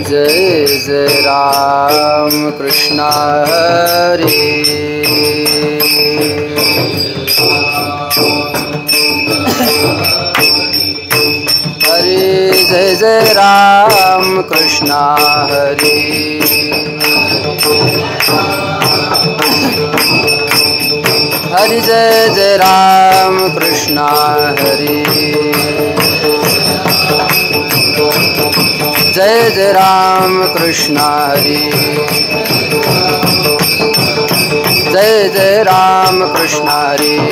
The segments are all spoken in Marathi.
जय जय राम कृष्ण हरे हरे जय जय राम कृष्ण हरे हरि जय जय राम कृष्ण हरे जय जय राम कृष्ण हरे जय जय राम कृष्ण हरे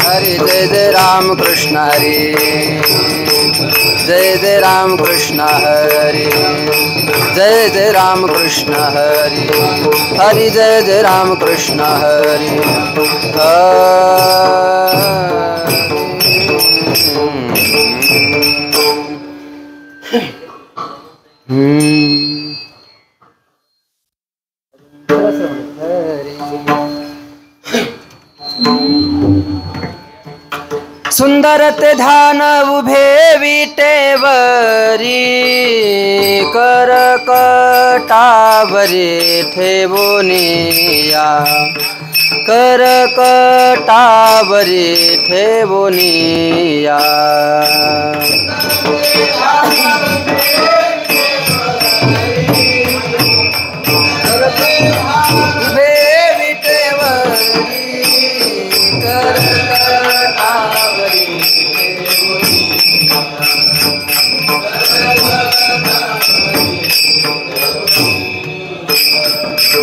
हरे जय जय राम कृष्ण हरे जय जय राम कृष्ण हरे जय जय राम कृष्ण हरे हरि जय जय राम कृष्ण हरे सुंदर ते ध्यान उभे विटेवरी करकटावरे ठेवोनिया करकटावरे ठेवोनिया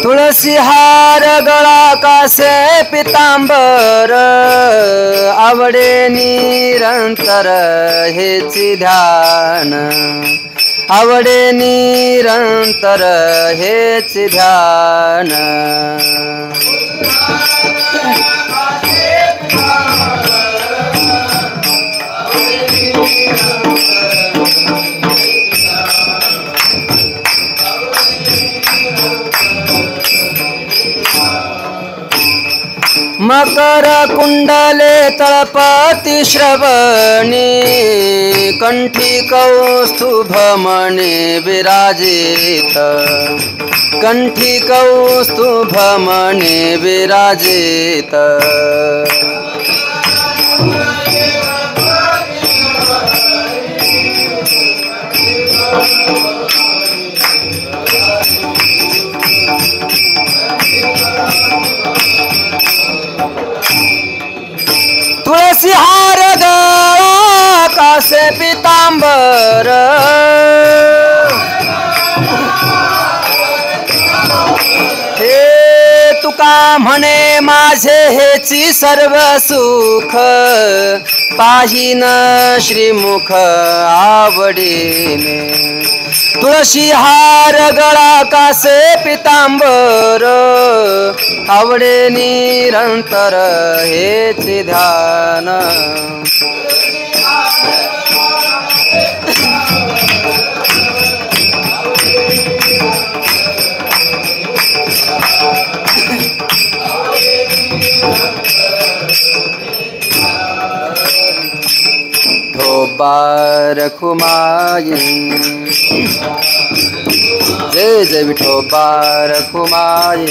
तुलसी हार गळा कासे पितांबर आवडे निरंतर हेची ध्यान आवडे निरंतर हेची ध्यान मकर कुंडले तळपति श्रवणी कंठी कौस्तुभमणि विराजित कंठी कौस्तुभमणि विराजित तुलसी हार गळा कासे पितांबर हे तुका म्हणे माझे हेची सर्व सुख पाहिन श्रीमुख आवडीने तुळशी हार गळा कासे पितांबर आवडे निरंतर हेचे ध्यान रखुमाई जय जय विठोबा रखुमाई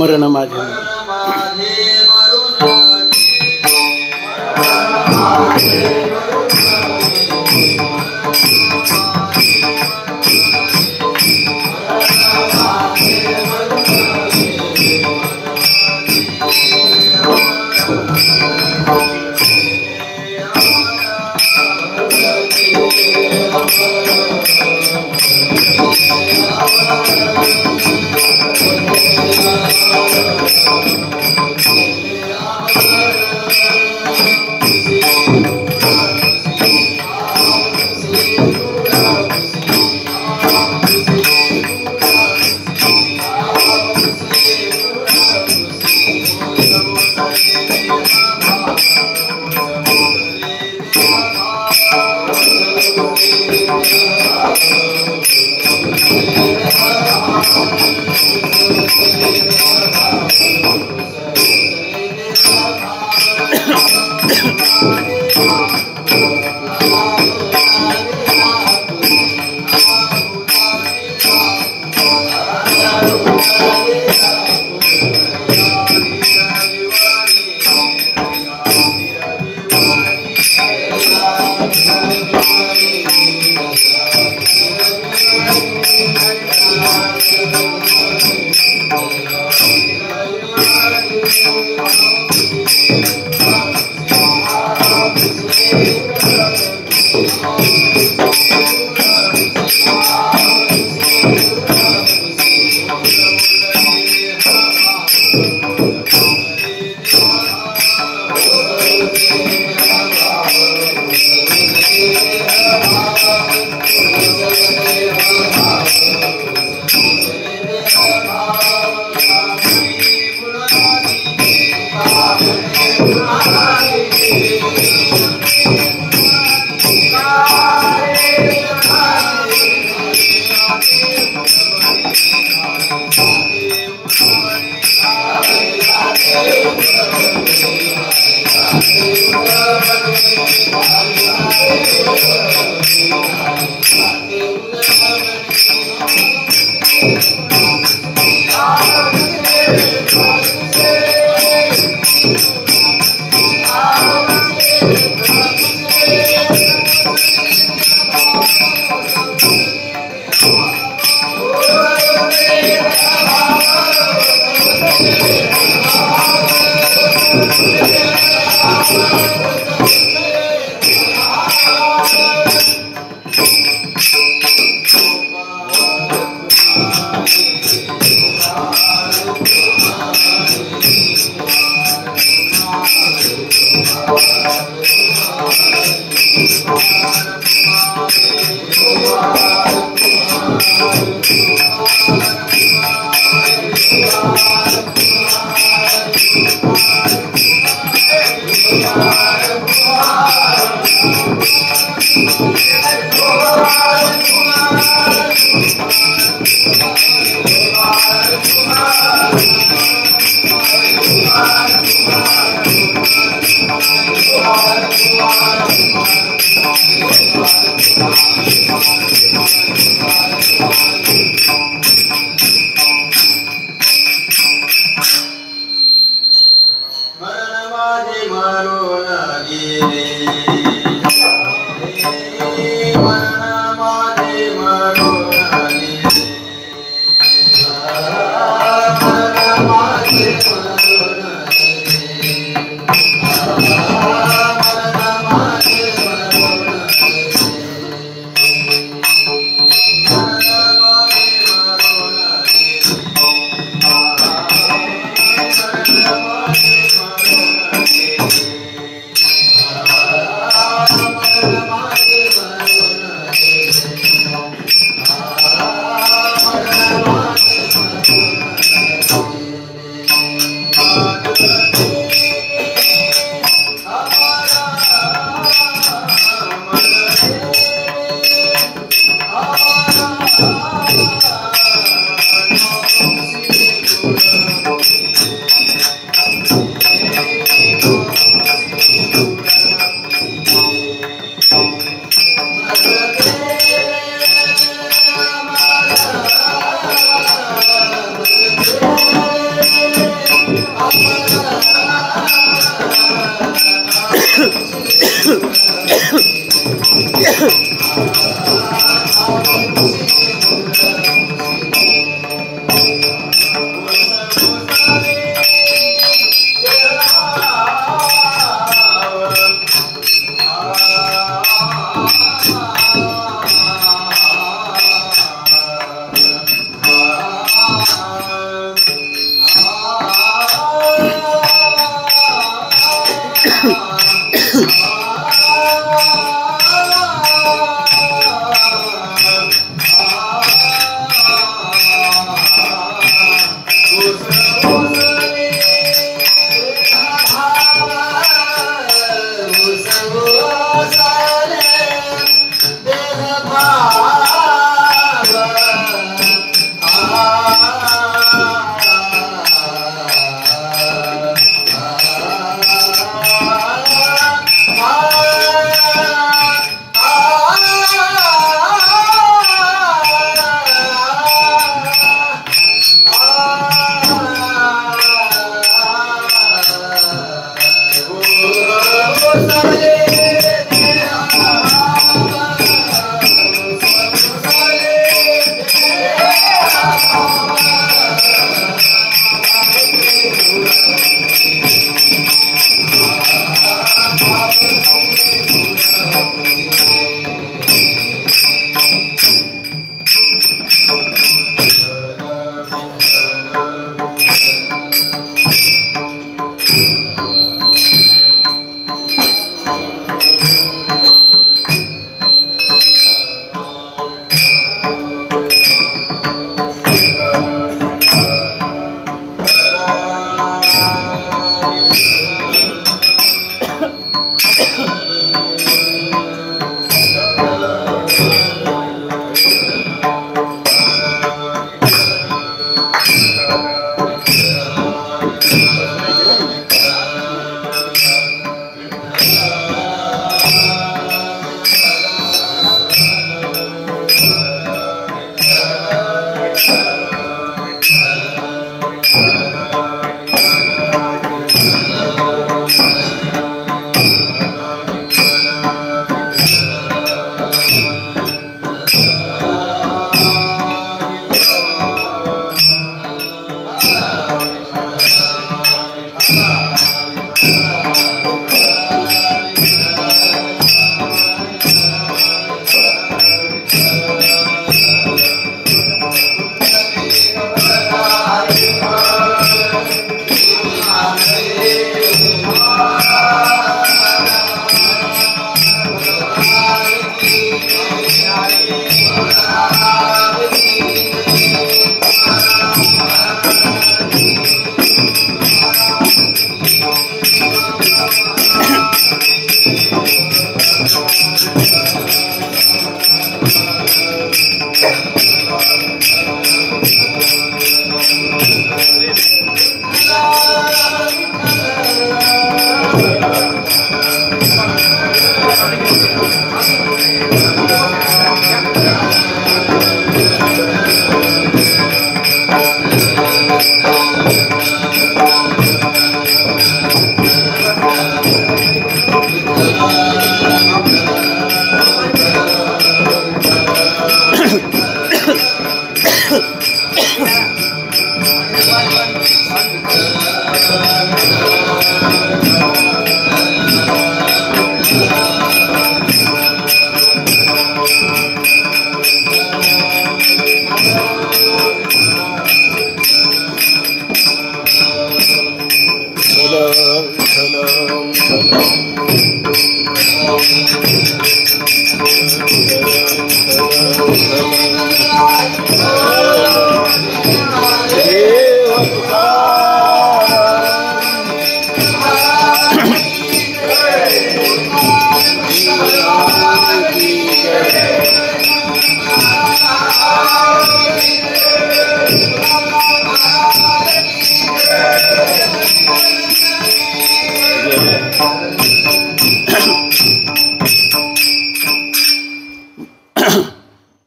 मरण माझे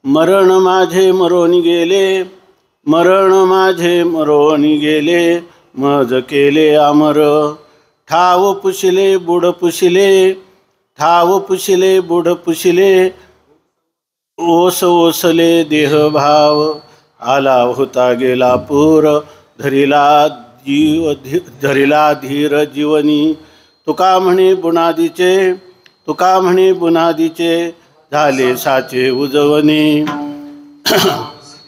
मरण माझे मरोनी गेले, मरण माझे मरोनी गेले, मज केले अमर. ठाव पुशिले बुड पुशिले, ठाव पुशिले बुड पुशिले, ओस ओसले देह भाव. आला होता गेला पूर, धरिला धीर जीवनी. तुका म्हणे बुनादीचे, तुका म्हणे बुनादीचे, झाले साचे उजवणे.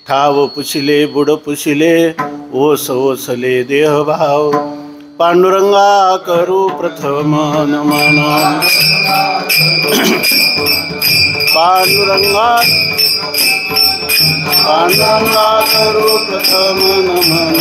ठाव पुशिले बुड पुशिले, ओस ओसले देह भाव. पांडुरंगा करू प्रथम नमन, पांडुरंगा पांडुरंगा करू प्रथम नमन.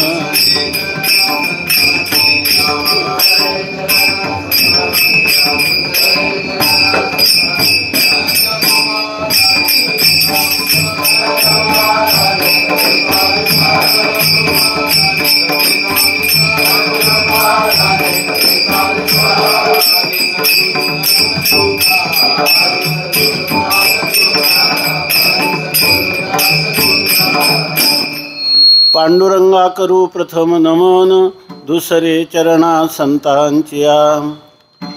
पांडुरंगा करू प्रथम नमन, दुसरे चरणा संतांचिया.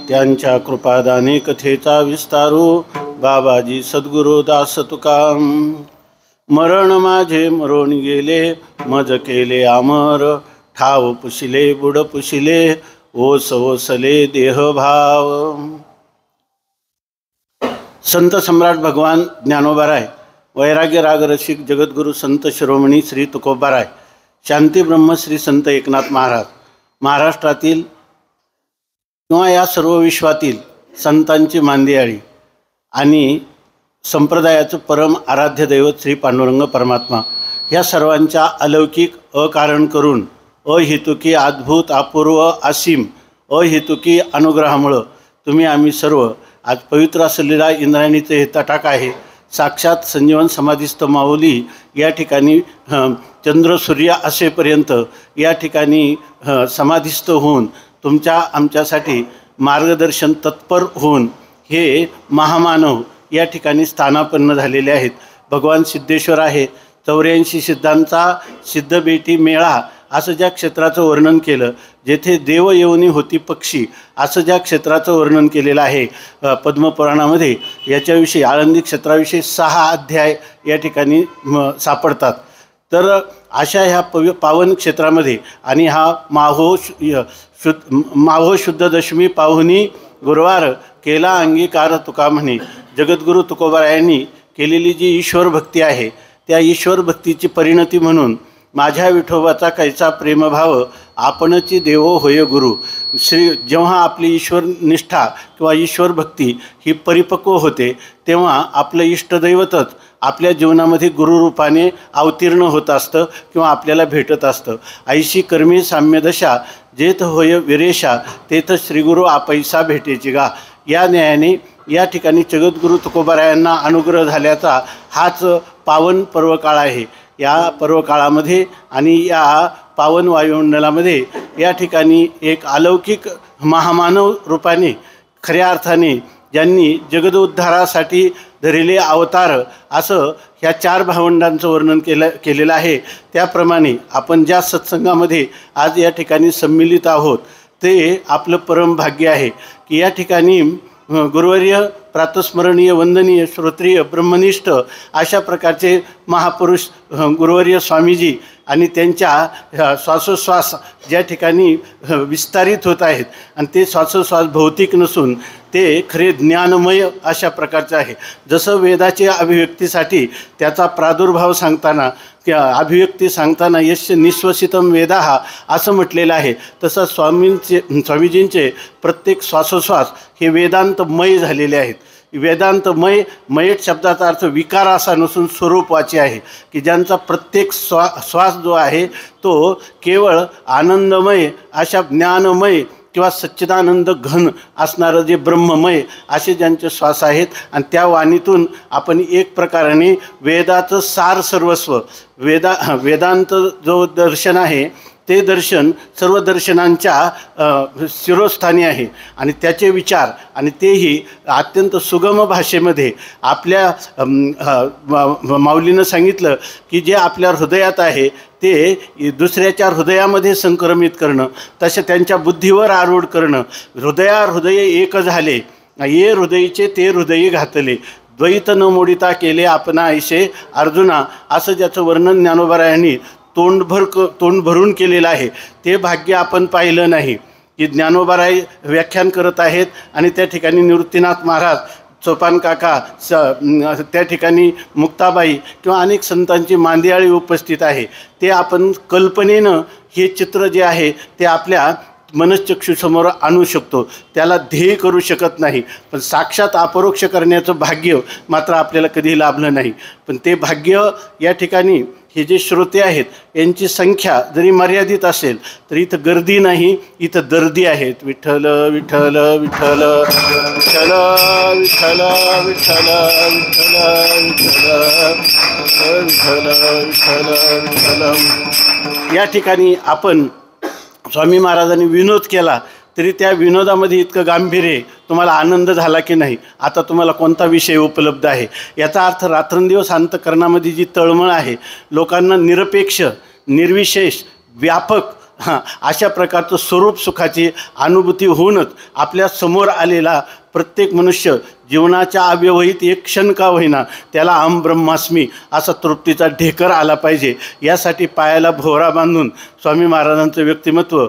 त्यांच्या कृपादाने कथेचा विस्तारू, बाबाजी सद्गुरु दास तुका. मरण माझे मरून गेले, मज केले अमर. ठाव पुशिले बुड पुशिले, ओस ओसले देह भाव. संत सम्राट भगवान ज्ञानोबाराय, वैराग्य राग रसिक जगद्गुरु संत शिरोमणी श्री तुकोबाराय, शांती ब्रह्म श्री संत एकनाथ महाराज, महाराष्ट्रातील किंवा या सर्व विश्वातील संतांची मांदियाळी आणि संप्रदायाचं परम आराध्य दैवत श्री पांडुरंग परमात्मा, ह्या सर्वांच्या अलौकिक अकारण करून अहेतुकी अद्भुत अपूर्व असीम अहेतुकी अनुग्रहामुळं तुम्ही आम्ही सर्व आज पवित्र असलेला इंद्रायणीचं हे तटाक आहे. साक्षात संजीवन समाधीस्थ माऊली या ठिकाणी चंद्र सूर्य असेपर्यंत या ठिकाणी समाधीस्थ होऊन तुमच्या आमच्यासाठी मार्गदर्शन तत्पर होऊन हे महामानव या ठिकाणी स्थानापन्न झालेले आहेत. भगवान सिद्धेश्वर आहे. 84 सिद्धांचा सिद्धबेटी मेळा असं ज्या क्षेत्राचं वर्णन केलं, जेथे देव येऊनी होती पक्षी असं ज्या क्षेत्राचं वर्णन केलेलं आहे पद्मपुराणामध्ये, याच्याविषयी आळंदी क्षेत्राविषयी 6 अध्याय या ठिकाणी सापडतात. तर अशा ह्या पावन क्षेत्रामध्ये आणि हा माहो शुद्ध दशमी पाहुनी गुरुवार केला अंगीकार तुका म्हणे. जगद्गुरू तुकोबारायांनी केलेली जी ईश्वर भक्ती आहे त्या ईश्वर भक्तीची परिणती म्हणून माझ्या विठोबाचा कैसा प्रेमभाव आपणची देवो होय गुरु. जेव्हा आपली ईश्वर निष्ठा किंवा ईश्वर भक्ती ही परिपक्व होते तेव्हा आपलं इष्टदैवतच आपल्या जीवनामध्ये गुरुरूपाने अवतीर्ण होत असतं किंवा आपल्याला भेटत असतं. ऐशी कर्मी साम्यदशा जेथ होय विरेशा तेथ श्रीगुरु आपैसा भेटेची गा. या न्यायाने या ठिकाणी जगद्गुरू तुकोबारायांना अनुग्रह झाल्याचा हाच पावन पर्वकाळ आहे. या पर्वकाळामध्ये आणि या पावन वायुमंडलामध्ये या ठिकाणी एक अलौकिक महामानव रूपाने खऱ्या अर्थाने ज्यांनी जगदोद्धारासाठी धरलेले अवतार असं ह्या 4 भावंडांचं वर्णन केलेलं आहे. त्याप्रमाणे आपण ज्या सत्संगामध्ये आज या ठिकाणी सम्मिलित आहोत ते आपलं परम भाग्य आहे की या ठिकाणी गुरुवर्य प्रातस्मरणीय वंदनीय श्रोत्रिय ब्रह्मनिष्ठ अशा प्रकारचे महापुरुष गुरुवर्य स्वामीजी आणि त्यांच्या श्वासोश्वास ज्या ठिकाणी विस्तारित होत आहेत आणि ते श्वासोश्वास भौतिक नसून ते खरे ज्ञानमय अशा प्रकारचे आहे. जसं वेदाच्या अभिव्यक्तीसाठी त्याचा प्रादुर्भाव सांगताना किंवा अभिव्यक्ती सांगताना यश निश्वसितम वेदा हा असं म्हटलेलं आहे, तसं स्वामीजींचे प्रत्येक श्वासोश्वास हे वेदांतमय झालेले आहेत. वेदांतमय मयट शब्दाचा अर्थ विकार असा नसून स्वरूपाचे आहे की ज्यांचा प्रत्येक श्वास जो आहे तो केवळ आनंदमय अशा ज्ञानमय किंवा सच्चिदानंद घन असणारं जे ब्रह्ममय असे ज्यांचे श्वास आहेत. आणि त्या वाणीतून आपण एक प्रकाराने वेदाचं सार सर्वस्व वेदांत जो दर्शन आहे ते दर्शन सर्व दर्शनांच्या शिरोस्थानी आहे आणि त्याचे विचार आणि तेही अत्यंत सुगम भाषेमध्ये आपल्या माऊलीनं सांगितलं की जे आपल्या हृदयात आहे ते दुसऱ्याच्या हृदयामध्ये संक्रमित करणं, तसे त्यांच्या बुद्धीवर आरूढ करणं. हृदय एक झाले ये हृदयीचे ते हृदयी घातले द्वैत न मोडिता केले आपणा ऐसे अर्जुना असं ज्याचं वर्णन ज्ञानोबारायांनी तोंड भरून केलेलं आहे. ते भाग्य आपण पाहिलं नाही की ज्ञानोबाराय व्याख्यान करत आहेत आणि त्या ठिकाणी निवृत्तीनाथ महाराज चोपान काका त्या ठिकाणी मुक्ताबाई किंवा अनेक संतांची मांदियाळी उपस्थित आहे. ते आपण कल्पनेनं हे चित्र जे आहे ते आपल्या मनश्चक्षुसमोर आणू शकतो, त्याला ध्येय करू शकत नाही. पण साक्षात अपरोक्ष करण्याचं भाग्य मात्र आपल्याला कधी लाभलं नाही. पण ते भाग्य या ठिकाणी हे जे श्रोते आहेत यांची संख्या जरी मर्यादित असेल तरी इथं गर्दी नाही, इथं दर्दी आहेत. विठ्ठल विठ्ठल विठ्ठल विठ्ठल विठ्ठल विठ्ठल विठ्ठल विठ्ठल विठ्ठल. या ठिकाणी आपण स्वामी महाराजांनी विनोद केला तरी त्या विनोदामध्ये इतकं गांभीर्य तुम्हाला आनंद झाला की नाही, आता तुम्हाला कोणता विषय उपलब्ध आहे याचा अर्थ रात्रंदिवस अंतःकरणामध्ये जी तळमळ आहे, लोकांना निरपेक्ष निर्विशेष व्यापक अशा प्रकारचं स्वरूप सुखाची अनुभूती होऊनच आपल्या समोर आलेला प्रत्येक मनुष्य जीवनाच्या अव्यवहित एक क्षण का होईना त्याला अहम ब्रह्मास्मी असा तृप्तीचा ढेकर आला पाहिजे. यासाठी पायाला भोवरा बांधून स्वामी महाराजांचं व्यक्तिमत्व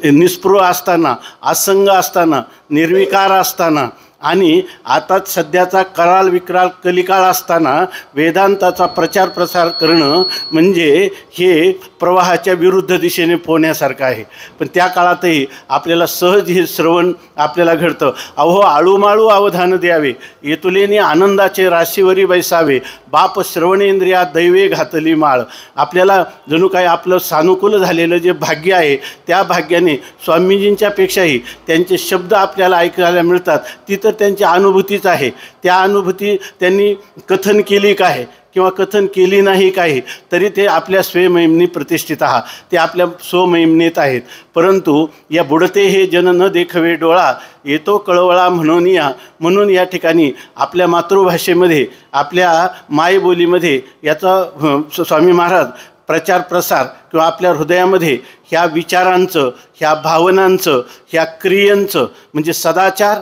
निस्पृह असताना, असंग असताना, निर्विकार असताना आणि आता सध्याचा कराल विक्राल कलिकाळ असताना वेदांताचा प्रचार प्रसार करणं म्हणजे हे प्रवाहाच्या विरुद्ध दिशेने पोहण्यासारखं आहे. पण त्या काळातही आपल्याला सहज हे श्रवण आपल्याला घडतं. अहो आळूमाळू अवधान द्यावे, येतुलेने आनंदाचे राशीवरी बैसावे, बाप श्रवणेंद्रिया दैवे घातली माळ. आपल्याला जणू काय आपलं सानुकूल झालेलं जे भाग्य आहे त्या भाग्याने स्वामीजींच्या पेक्षाही त्यांचे शब्द आपल्याला ऐकायला मिळतात. ती तर त्यांची अनुभूतीच आहे. त्या अनुभूती त्यांनी कथन केली काय किंवा कथन केली नाही काही तरी ते आपल्या स्वयंमहिमनी प्रतिष्ठित आहात, ते आपल्या स्वमहिमनेत आहेत. परंतु या बुडते हे जन न देखवे डोळा, येतो कळवळा म्हणून या ठिकाणी आपल्या मातृभाषेमध्ये आपल्या मायबोलीमध्ये याचा स्वामी महाराज प्रचार प्रसार किंवा आपल्या हृदयामध्ये ह्या विचारांचं, ह्या भावनांचं, ह्या क्रियांचं म्हणजे सदाचार,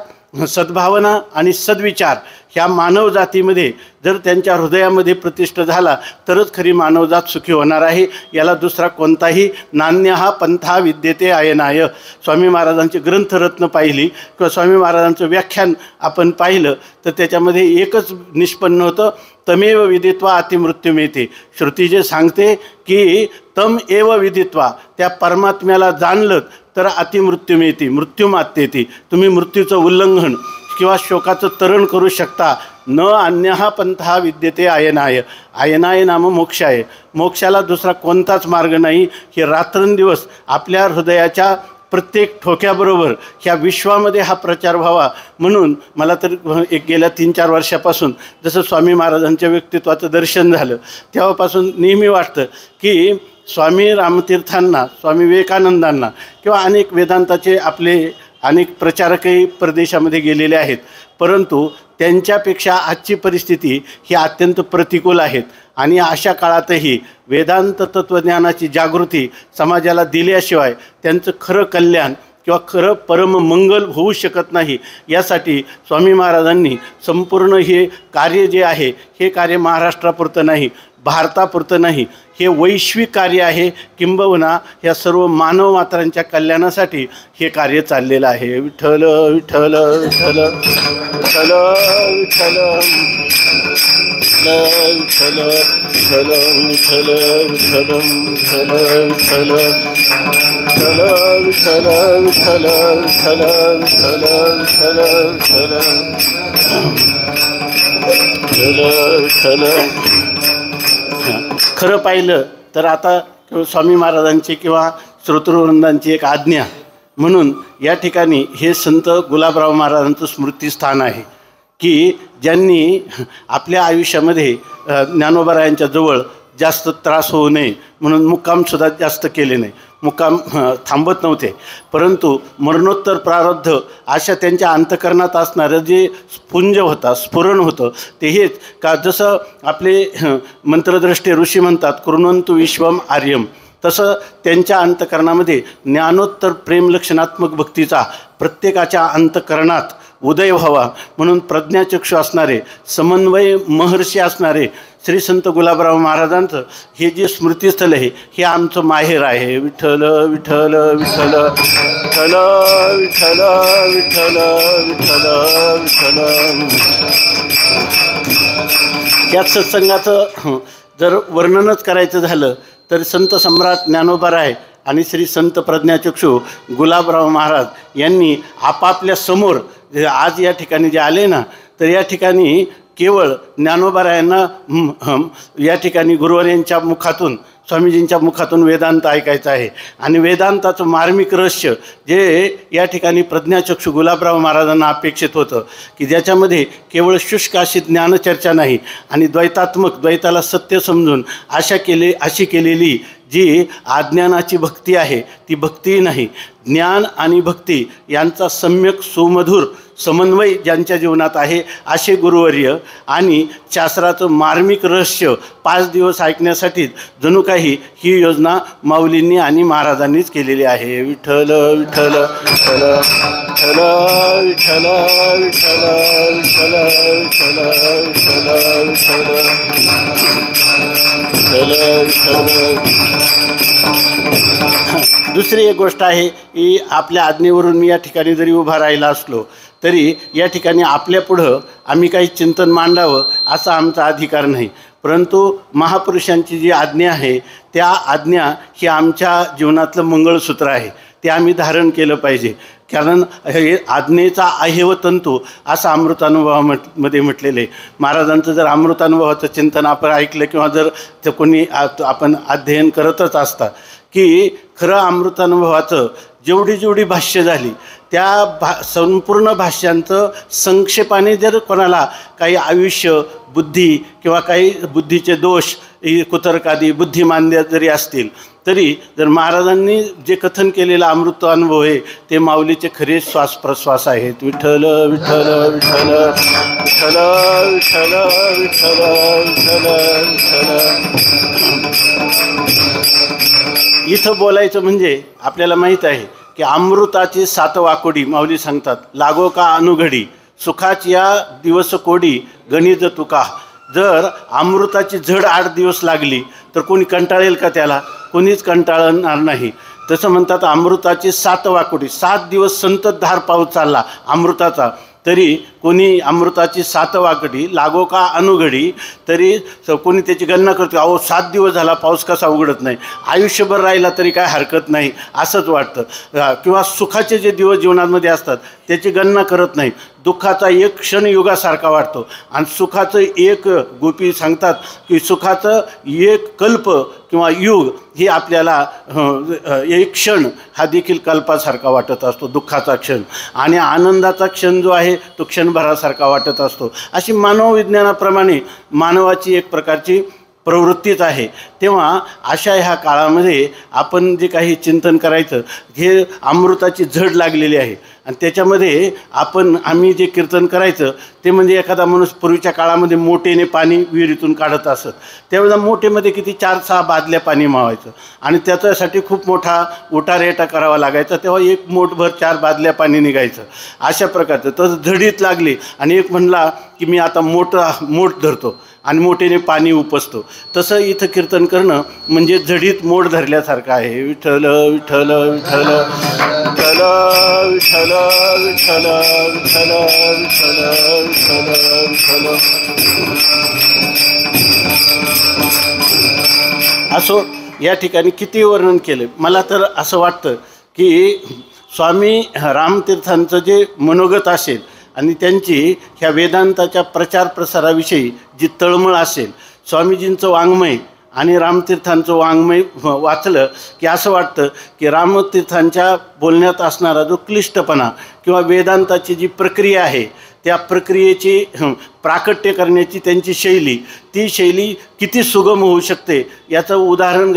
सद्भावना आणि सद्विचार ह्या मानवजातीमध्ये जर त्यांच्या हृदयामध्ये प्रतिष्ठ झाला तरच खरी मानवजात सुखी होणार आहे. याला दुसरा कोणताही नान्य हा पंथा विद्यते आयनाय. स्वामी महाराजांची ग्रंथरत्न पाहिली किंवा स्वामी महाराजांचं व्याख्यान आपण पाहिलं तर त्याच्यामध्ये एकच निष्पन्न होतं, तमेव विदित्वा अतिमृत्युमेते. श्रुती जे सांगते की तम एव विदित्वा, त्या परमात्म्याला जाणलं तर अतिमृत्यू मिळते, मृत्यू मात्येते. तुम्ही मृत्यूचं उल्लंघन किंवा शोकाचं तरण करू शकता. न अन्यहा पंथा विद्यते आयनाय. आयनाय नाम मोक्ष आहे. मोक्षाला दुसरा कोणताच मार्ग नाही. हे रात्रंदिवस आपल्या हृदयाच्या प्रत्येक ठोक्याबरोबर ह्या विश्वामध्ये हा प्रचार व्हावा म्हणून मला तर गेल्या 3-4 वर्षापासून जसं स्वामी महाराजांच्या व्यक्तित्वाचं दर्शन झालं तेव्हापासून नेहमी वाटतं की स्वामी रामतीर्थांना, स्वामी विवेकानंदांना किंवा अनेक वेदांताचे आपले अनेक प्रचारकही परदेशामध्ये गेलेले आहेत, परंतु त्यांच्यापेक्षा आजची परिस्थिती ही अत्यंत प्रतिकूल आहेत. आणि अशा काळातही वेदांत तत्त्वज्ञानाची जागृती समाजाला दिल्याशिवाय त्यांचं खरं कल्याण किंवा खरं परम मंगल होऊ शकत नाही. यासाठी स्वामी महाराजांनी संपूर्ण हे कार्य जे आहे हे कार्य महाराष्ट्रापुरतं नाही, भारतापुरतं नाही, हे वैश्विक कार्य आहे. किंबहुना या सर्व मानव मात्रांच्या कल्याणासाठी हे कार्य चाललेलं आहे. विठ्ठल विठ्ठल विठ्ठल विठ्ठल विठ्ठल विठ्ठल विठ्ठल विठ्ठल विठ्ठल विठ्ठल विठ्ठल विठ्ठल विठ्ठल विठ्ठल विठ्ठल विठ्ठल. खरं पाहिलं तर आता स्वामी महाराजांची किंवा श्रोतृवृंदांची एक आज्ञा म्हणून या ठिकाणी हे संत गुलाबराव महाराजांचं स्मृतिस्थान आहे की ज्यांनी आपल्या आयुष्यामध्ये ज्ञानोबारायांच्या जवळ जास्त त्रास होऊ नये म्हणून मुक्कामसुद्धा जास्त केले नाही, मुक्काम थांबत नव्हते. परंतु मरणोत्तर प्रारब्ध अशा त्यांच्या अंतकरणात असणारं जे स्फुंज होता, स्फुरण होतं ते हेच का जसं आपले मंत्रद्रष्टे ऋषी म्हणतात कृण्वन्तु विश्वम आर्यम, तसं त्यांच्या अंतकरणामध्ये ज्ञानोत्तर प्रेमलक्षणात्मक भक्तीचा प्रत्येकाच्या अंतकरणात उदय व्हावा म्हणून प्रज्ञाचक्षु असणारे, समन्वय महर्षी असणारे श्री संत गुलाबराव महाराजांचं हे जे स्मृतिस्थल आहे हे आमचं माहेर आहे. विठ्ठल विठ्ठल विठ्ठल विठ्ठल विठ्ठल विठ्ठल विठ्ठल विठ्ठल. या सत्संगाचं जर वर्णनच करायचं झालं तर संत सम्राट ज्ञानोबाराय आणि श्री संत प्रज्ञाचक्षु गुलाबराव महाराज यांनी आपापल्या समोर आज या ठिकाणी जे आले ना तर या ठिकाणी केवळ ज्ञानोबारायांना या ठिकाणी गुरुवर्यांच्या मुखातून, स्वामीजींच्या मुखातून वेदांत ऐकायचं आहे. आणि वेदांताचं मार्मिक रहस्य जे या ठिकाणी प्रज्ञाचक्षु गुलाबराव महाराजांना अपेक्षित होतं की ज्याच्यामध्ये केवळ शुष्क अशी ज्ञानचर्चा नाही आणि द्वैतात्मक, द्वैताला सत्य समजून अशी केलेली जी अज्ञानाची भक्ती आहे ती भक्ती नाही, ज्ञान आणि भक्ती यांचा सम्यक सुमधुर समन्वय ज्यांच्या जीवनात आहे असे गुरुवर्य आणि शास्त्राचं मार्मिक रहस्य 5 दिवस ऐकण्यासाठी जणू काही ही योजना माऊलींनी आणि महाराजांनीच केलेली आहे. विठ्ठल विठ्ठल विठ्ठल विठ्ठल विठ्ठल विठ्ठल विठ्ठल विठ्ठल विठ्ठल विठ्ठल. दुसरी एक गोष्ट आहे की आपल्या आज्ञेवरून मी या ठिकाणी जरी उभा राहिला असलो तरी या ठिकाणी आपल्यापुढं आम्ही काही चिंतन मांडावं असा आमचा अधिकार नाही, परंतु महापुरुषांची जी आज्ञा आहे त्या आज्ञा ही आमच्या जीवनातलं मंगळसूत्र आहे, ते आम्ही धारण केलं पाहिजे. कारण हे आज्ञेचा अहेव तंतू असं अमृतानुभवामध्ये म्हटलेलं आहे. महाराजांचं जर अमृतानुभवाचं चिंतन आपण ऐकलं किंवा जर ते कोणी आपण अध्ययन करतच असता की खरं अमृतानुभवाचं जेवढी भाष्य झाली त्या संपूर्ण भाष्यांचं संक्षेपाने जर कोणाला काही आयुष्य बुद्धी किंवा काही बुद्धीचे दोष कुतर्कादी बुद्धिमांद्य जरी असतील तरी जर महाराजांनी जे कथन केलेला अमृत अनुभव आहे ते माऊलीचे खरे श्वास प्रश्वास आहेत. विठ्ठल विठ्ठल विठ्ठल विठ्ठल विठ्ठल विठ्ठल विठ्ठल. इथं बोलायचं म्हणजे आपल्याला माहीत आहे की अमृताची 7 वाकोडी माऊली सांगतात, लागो का अनुघडी सुखाची या दिवस कोडी गणित तुका. जर अमृताची झड 8 दिवस लागली तर कोणी कंटाळेल का? त्याला कोणीच कंटाळणार नाही. तसं म्हणतात अमृताची 7 वाकोडी, 7 दिवस संततधार पाऊस चालला अमृताचा, तरी कोणी अमृताची 7 वाकडी लागो का अनुघडी, तरी कोणी त्याची गणना करतो, अहो 7 दिवस झाला पाऊस कसा उघडत नाही, आयुष्यभर राहिला तरी काय हरकत नाही असंच वाटतं. किंवा सुखाचे जे दिवस जीवनामध्ये असतात त्याची गणना करत नाही. दुःखाचा एक क्षण युगासारखा वाटतो आणि सुखाचं एक गोपी सांगतात की सुखाचं एक कल्प किंवा युग ही आपल्याला एक क्षण हा देखील कल्पासारखा वाटत असतो दुःखाचा क्षण, आणि आनंदाचा क्षण जो आहे तो क्षणभरासारखा वाटत असतो. अशी मानवविज्ञानाप्रमाणे मानवाची एक प्रकारची प्रवृत्तीच आहे. तेव्हा अशा ह्या काळामध्ये आपण जे काही चिंतन करायचं हे अमृताची झड लागलेली आहे आणि त्याच्यामध्ये आम्ही जे कीर्तन करायचं ते म्हणजे एखादा माणूस पूर्वीच्या काळामध्ये मोठेने पाणी विहिरीतून काढत असत, त्यावेळेला मोठेमध्ये किती 4-6 बादल्या पाणी मावायचं आणि त्याच्यासाठी खूप मोठा उटारेटा करावा लागायचा, तेव्हा एक मोठभर 4 बादल्या पाणी निघायचं. अशा प्रकारचं तर झडीत लागली आणि एक म्हणला की मी आता मोठ धरतो आणि मोठेने पाणी उपसतो. तसं इथं कीर्तन करणं म्हणजे झडीत मोठ धरल्यासारखं आहे. विठ्ठल विठ्ठल विठ्ठल विठ्ठल विठ्ठल विठ्ठल विठ्ठल विठ्ठल विठ्ठल असो. या ठिकाणी किती वर्णन केलं, मला तर असं वाटतं की स्वामी रामतीर्थांचं जे मनोगत असेल आणि त्यांची ह्या वेदांताच्या प्रचार प्रसाराविषयी जी तळमळ असेल, स्वामीजींचं वाङ्मय आणि रामतीर्थांचं वाङ्मय वाचलं की असं वाटतं की रामतीर्थांच्या बोलण्यात असणारा जो क्लिष्टपणा किंवा वेदांताची जी प्रक्रिया आहे त्या प्रक्रियेची प्राकट्य करण्याची त्यांची शैली, ती शैली किती सुगम होऊ शकते याचं उदाहरण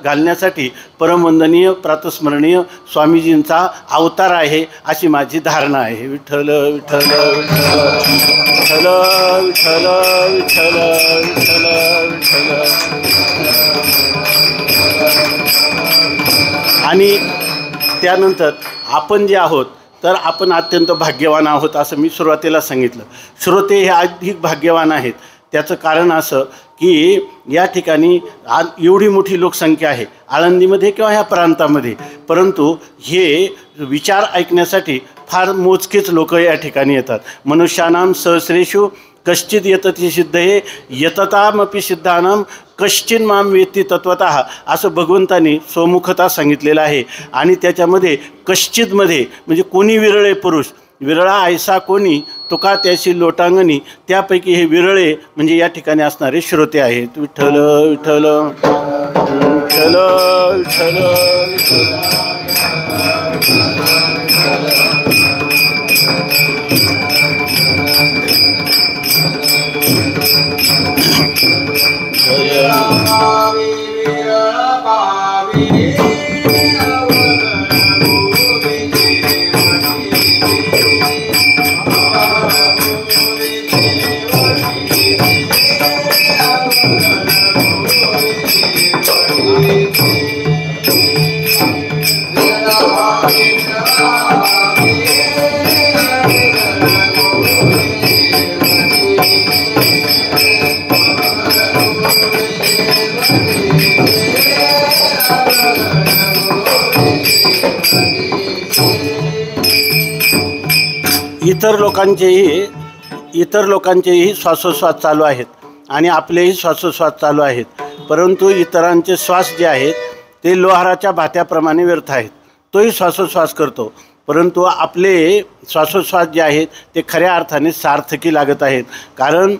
घालण्यासाठी परमवंदनीय प्रातस्मरणीय स्वामीजींचा अवतार आहे अशी माझी धारणा आहे. विठ्ठल विठ्ठल विठ्ठल विठ्ठल विठ्ठल विठ्ठल विठ्ठल. आणि त्यानंतर आपण जे आहोत तर आपण अत्यंत भाग्यवान आहोत असं मी सुरुवातीला सांगितलं. श्रोते हे अधिक भाग्यवान आहेत. त्याचं कारण असं की या ठिकाणी आज एवढी मोठी लोकसंख्या आहे आळंदीमध्ये किंवा ह्या प्रांतामध्ये, परंतु हे विचार ऐकण्यासाठी फार मोजकेच लोक या ठिकाणी येतात. मनुष्यानां सहस्रेषु कश्चित यतती सिद्धये यततामपि सिद्धानां कश्चिन माम वेत्ती तत्वतः असं भगवंतांनी स्वमुखता सांगितलेलं आहे. आणि त्याच्यामध्ये कश्चितमध्ये म्हणजे कोणी विरळे पुरुष, विरळा ऐसा कोणी तुका त्याशी लोटांगणी, त्यापैकी हे विरळे म्हणजे या ठिकाणी असणारे श्रोते आहेत. विठ्ठल विठ्ठल विठ्ठल विठ्ठल इतर लोकांचेही श्वासोश्वास चालू आहेत आणि आपलेही श्वासोश्वास चालू आहेत, परंतु इतरांचे श्वास जे आहेत ते लोहाराच्या भात्याप्रमाणे व्यर्थ आहेत. तोही श्वासोश्वास करतो, परंतु आपले श्वासोश्वास जे आहेत ते खऱ्या अर्थाने सार्थकी लागत आहेत. कारण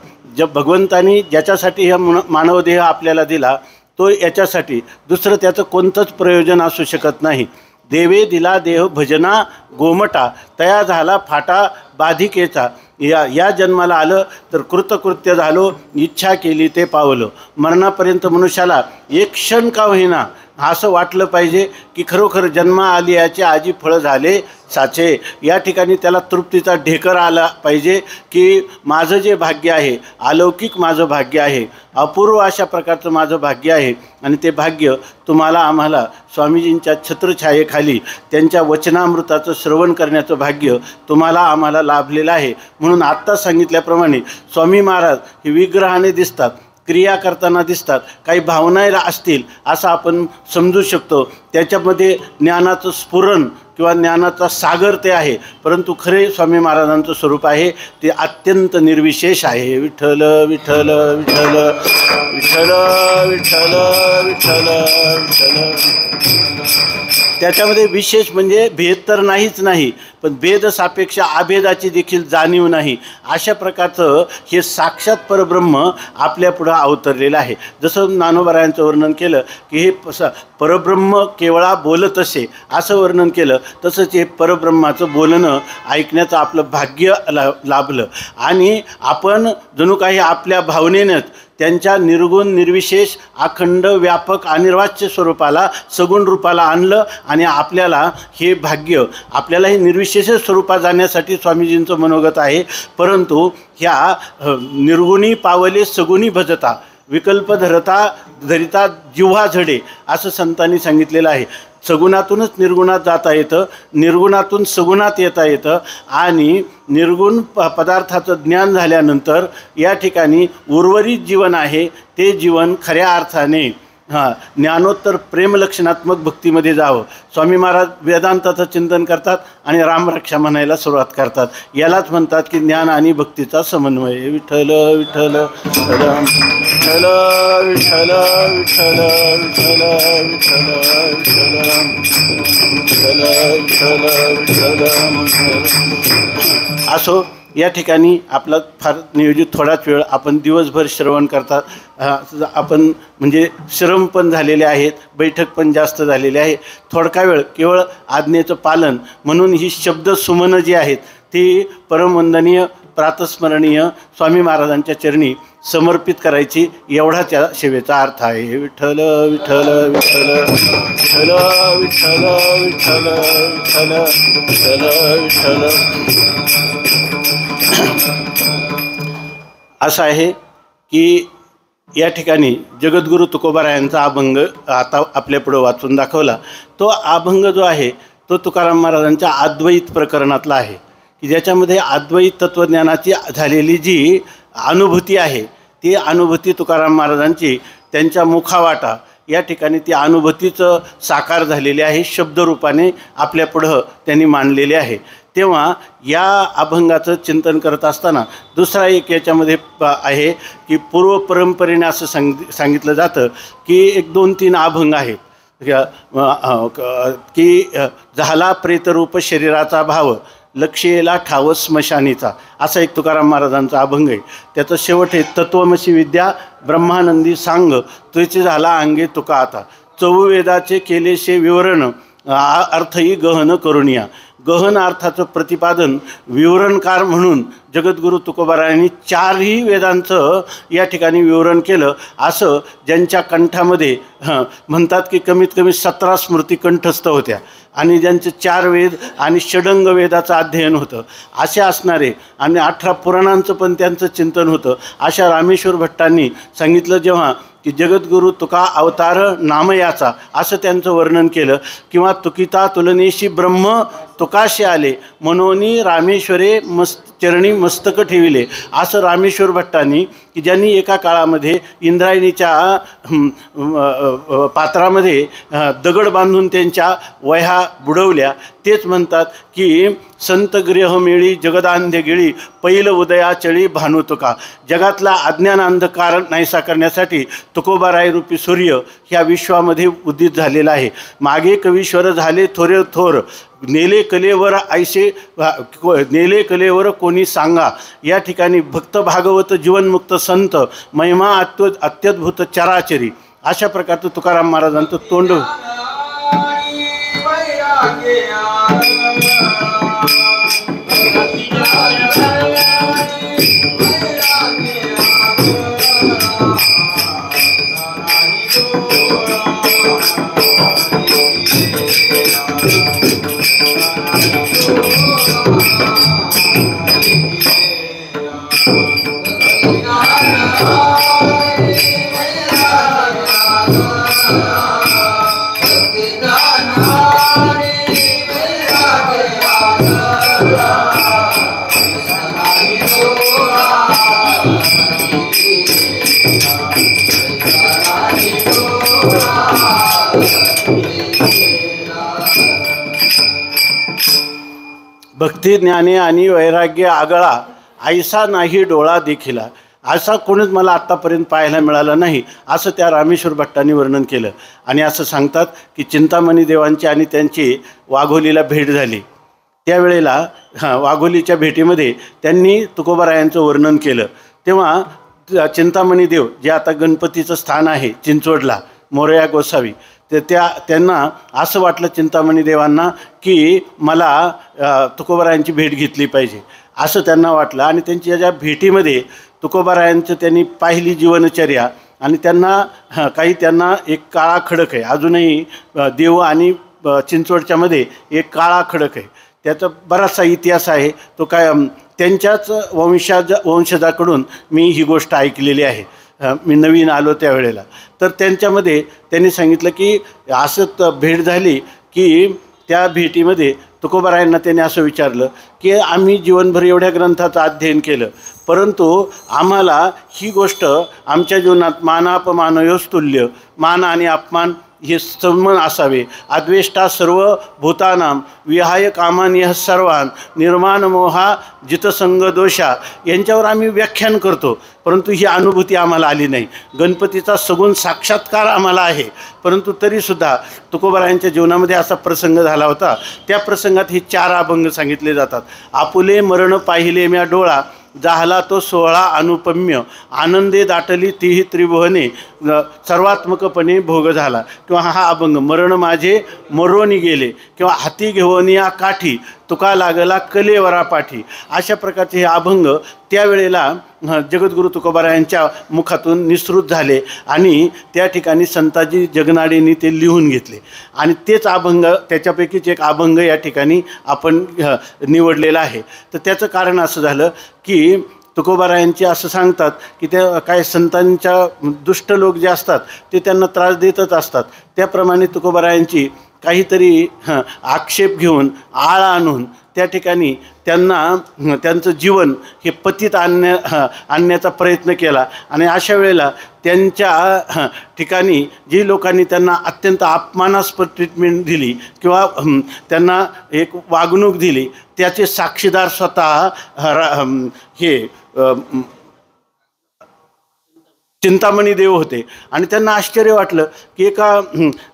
भगवंतानी ज्याच्यासाठी हा मानवदेह आपल्याला दिला तो याच्यासाठी, दुसरं त्याचं कोणतंच प्रयोजन असू शकत नाही. देवे दिला देह भजना गोमटा, तया झाला फाटा बाधिकेचा. या जन्माला आलं तर कृतकृत्य झालो, इच्छा केली ते पावलं. मरणापर्यंत मनुष्याला एक क्षण का होईना असं वाटलं पाहिजे की खरोखर जन्मा आली याचे आजी फळं झाले साचे. या ठिकाणी त्याला तृप्तीचा ढेकर आला पाहिजे की माझं जे भाग्य आहे, अलौकिक माझं भाग्य आहे, अपूर्व अशा प्रकारचं माझं भाग्य आहे. आणि ते भाग्य तुम्हाला आम्हाला स्वामीजींच्या छत्रछायेखाली त्यांच्या वचनामृताचं श्रवण करण्याचं भाग्य तुम्हाला आम्हाला लाभलेलं आहे. म्हणून आत्ताच सांगितल्याप्रमाणे स्वामी महाराज हे विग्रहाने दिसतात, क्रिया करताना दिसतात, काही भावना असतील असं आपण समजू शकतो. त्याच्यामध्ये ज्ञानाचं स्फुरण किंवा ज्ञानाचा सागर ते आहे, परंतु खरे स्वामी महाराजांचं स्वरूप आहे ते अत्यंत निर्विशेष आहे. विठ्ठल विठ्ठल विठ्ठल विठ्ठल विठ्ठल विठ्ठल विठ्ठल. त्याच्यामध्ये विशेष म्हणजे भेद तर नाहीच नाही, पण भेद सापेक्ष अभेदाची देखील जाणीव नाही. अशा प्रकारचं हे साक्षात परब्रह्म आपल्यापुढं अवतरलेलं आहे. जसं ज्ञानोबरायांचं वर्णन केलं की हे परब्रह्म केवळा बोलत असे असं वर्णन केलं, तसंच हे परब्रह्माचं बोलणं ऐकण्याचं आपलं भाग्य लाभलं. आणि आपण जणू काही आपल्या भावनेनंच त्यांच्या निर्गुण निर्विशेष अखंड व्यापक अनिर्वाच्य स्वरूपाला सगुण रूपाला आणलं. आणि आपल्याला हे भाग्य, आपल्याला हे निर्विशेष स्वरूपात जाण्यासाठी स्वामीजींचं मनोगत आहे. परंतु ह्या निर्गुणी पावले सगुणी भजता, विकल्प धरिता जिव्हा झडे असं संतांनी सांगितलेलं आहे. सगुणातूनच निर्गुणात जाता येतं, निर्गुणातून सगुणात येता येतं. आणि निर्गुण पदार्थाचं ज्ञान झाल्यानंतर या ठिकाणी उर्वरित जीवन आहे ते जीवन खऱ्या अर्थाने ज्ञानोत्तर प्रेमलक्षणात्मक भक्तीमध्ये जावं. स्वामी महाराज वेदांताचं चिंतन करतात आणि रामरक्षा म्हणायला सुरुवात करतात. यालाच म्हणतात की ज्ञान आणि भक्तीचा समन्वय. विठ्ठल विठ्ठल विठ्ठल विठ्ठल विठ्ठल विठ्ठल विठ्ठल विठ्ठल विठ्ठल. असो, या ठिकाणी आपला फार नियोजित थोडाच वेळ आपण दिवसभर श्रवण करतात. आपण म्हणजे श्रम पण झालेले आहेत, बैठक पण जास्त झालेली आहे. थोडका वेळ केवळ आज्ञेचं पालन म्हणून ही शब्दसुमनं जी आहेत ती परमवंदनीय प्रातस्मरणीय स्वामी महाराजांच्या चरणी समर्पित करायची, एवढा त्या सेवेचा अर्थ आहे. विठ्ठल विठ्ठल विठ्ठल विठ्ठल विठ्ठल विठ्ठल विठ्ठल विठ्ठल असं आहे की या ठिकाणी जगद्गुरू तुकोबारायांचा अभंग आता आपल्यापुढं वाचून दाखवला. तो अभंग जो आहे तो तुकाराम महाराजांच्या अद्वैत प्रकरणातला आहे की ज्याच्यामध्ये अद्वैत तत्त्वज्ञानाची झालेली जी अनुभूती आहे ती अनुभूती तुकाराम महाराजांची त्यांच्या मुखावाटा या ठिकाणी ती अनुभूतीचं साकार झालेली आहे, शब्दरूपाने आपल्यापुढं त्यांनी मांडलेले आहे. तेव्हा या अभंगाचं चिंतन करत असताना दुसरा एक याच्यामध्ये आहे की पूर्व परंपरेने असं सांगितलं जातं की एक 2-3 अभंग आहेत की झाला प्रेतरूप शरीराचा भाव, लक्ष्येला ठाव स्मशानीचा, असा एक तुकाराम महाराजांचा अभंग आहे. त्याचं शेवट आहे तत्वमसी विद्या ब्रह्मानंदी सांग, तुझे झाला अंगे तुका आता, चौवेदाचे केलेशे विवरण अर्थही गहन करुनिया. गहन अर्थाचं प्रतिपादन विवरणकार म्हणून जगद्गुरू तुकोबारायांनी 4ही वेदांचं या ठिकाणी विवरण केलं. असं ज्यांच्या कंठामध्ये म्हणतात की कमीत कमी 17 स्मृती कंठस्थ होत्या आणि ज्यांचे 4 वेद आणि षडंग वेदाचं अध्ययन होतं असे असणारे आणि 18 पुराणांचं पण त्यांचं चिंतन होतं. अशा रामेश्वर भट्टांनी सांगितलं जेव्हा की जगद्गुरू तुका अवतार नामयाचा असं त्यांचं वर्णन केलं किंवा तुकिता तुलनेशी ब्रह्म तुकाशे आले मनोनी रामेश्वरे चरणी मस्तक ठेविले. असं रामेश्वर भट्टांनी की ज्यांनी एका काळामध्ये इंद्रायणीच्या पात्रामध्ये दगड बांधून त्यांच्या वह्या बुडवल्या, तेच म्हणतात की संत गृह मेळी जगदांध्य गिळी पैल उदया चळी भानू तुका. जगातला अज्ञान अंधकार नाहीसा करण्यासाठी तुकोबाराय रूपी सूर्य ह्या विश्वामध्ये उदित झालेला आहे. मागे कवीश्वर झाले थोरे थोर नेले कलेवर ऐसे नेले कलेवर कोणी सांगा. या ठिकाणी भक्त भागवत जीवनमुक्त संत महिमा अत्यद्भुत चराचरी अशा प्रकारचं तुकाराम महाराजांचं तोंड. भक्ती ज्ञाने आणि वैराग्य आगळा ऐसा नाही डोळा देखिला. असा कोणीच मला आत्तापर्यंत पाहायला मिळाला नाही असं त्या रामेश्वर भट्टांनी वर्णन केलं. आणि असं सांगतात की चिंतामणी देवांची आणि त्यांची वाघोलीला भेट झाली. त्यावेळेला वाघोलीच्या भेटीमध्ये त्यांनी तुकोबारायांचं वर्णन केलं. तेव्हा चिंतामणी देव जे आता गणपतीचं स्थान आहे चिंचवडला मोरया गोसावी, तर त्यांना असं वाटलं चिंतामणी देवांना की मला तुकोबारायांची भेट घेतली पाहिजे असं त्यांना वाटलं. आणि त्यांच्या ज्या भेटीमध्ये तुकोबारायांचं त्यांनी पाहिली जीवनचर्या आणि त्यांना एक काळा खडक आहे अजूनही देव आणि चिंचवडच्यामध्ये एक काळा खडक आहे. त्याचा बराचसा इतिहास आहे. तो काय त्यांच्याच वंशजाकडून मी ही गोष्ट ऐकलेली आहे. मी नवीन आलो त्यावेळेला. तर त्यांच्यामध्ये त्यांनी सांगितलं की असं भेट झाली की त्या भेटीमध्ये तुकोबारायांना त्यांनी असं विचारलं की आम्ही जीवनभर एवढ्या ग्रंथाचं अध्ययन केलं, परंतु आम्हाला ही गोष्ट आमच्या जीवनात मानापमानयोस्तुल्य मान आणि अपमान हे सन्मान असावे. अद्वेष्टा सर्व भूतानाम विहाय कामान्य सर्वान निर्माण मोहा जितसंग दोषा यांच्यावर आम्ही व्याख्यान करतो, परंतु ही अनुभूती आम्हाला आली नाही. गणपतीचा सगुण साक्षात्कार आम्हाला आहे, परंतु तरीसुद्धा तुकोबारायांच्या जीवनामध्ये असा प्रसंग झाला होता. त्या प्रसंगात हे 4 अभंग सांगितले जातात. आपुले मरण पाहिले म्या डोळा जाहला तो 16 अनुपम्य आनंदे दाटली तीही त्रिभुवने सर्वात्मकपणे भोग झाला. किंवा हा अभंग मरण माझे मरोनी गेले किंवा हाती घेऊन या काठी तुका लागला कलेवरा पाठी. अशा प्रकारचे हे अभंग त्यावेळेला जगद्गुरू तुकोबारायांच्या मुखातून निसृत झाले आणि त्या ठिकाणी संताजी जगनाडेंनी ते लिहून घेतले. आणि तेच अभंग त्याच्यापैकीच एक अभंग या ठिकाणी आपण निवडलेला आहे. तर त्याचं कारण असं झालं की तुकोबारायांचे असं सांगतात की त्या काय संतांच्या दुष्ट लोक जे असतात ते त्यांना त्रास देतच असतात. त्याप्रमाणे तुकोबारायांची काहीतरी आक्षेप घेऊन आळ आणून त्या ठिकाणी त्यांचं जीवन हे पतीत आणण्याचा प्रयत्न केला. आणि अशा वेळेला त्यांच्या ठिकाणी जी लोकांनी त्यांना अत्यंत अपमानास्पद ट्रीटमेंट दिली किंवा त्यांना एक वागणूक दिली त्याचे साक्षीदार स्वतः हे चिंतामणी देव होते. आणि त्यांना आश्चर्य वाटलं की एका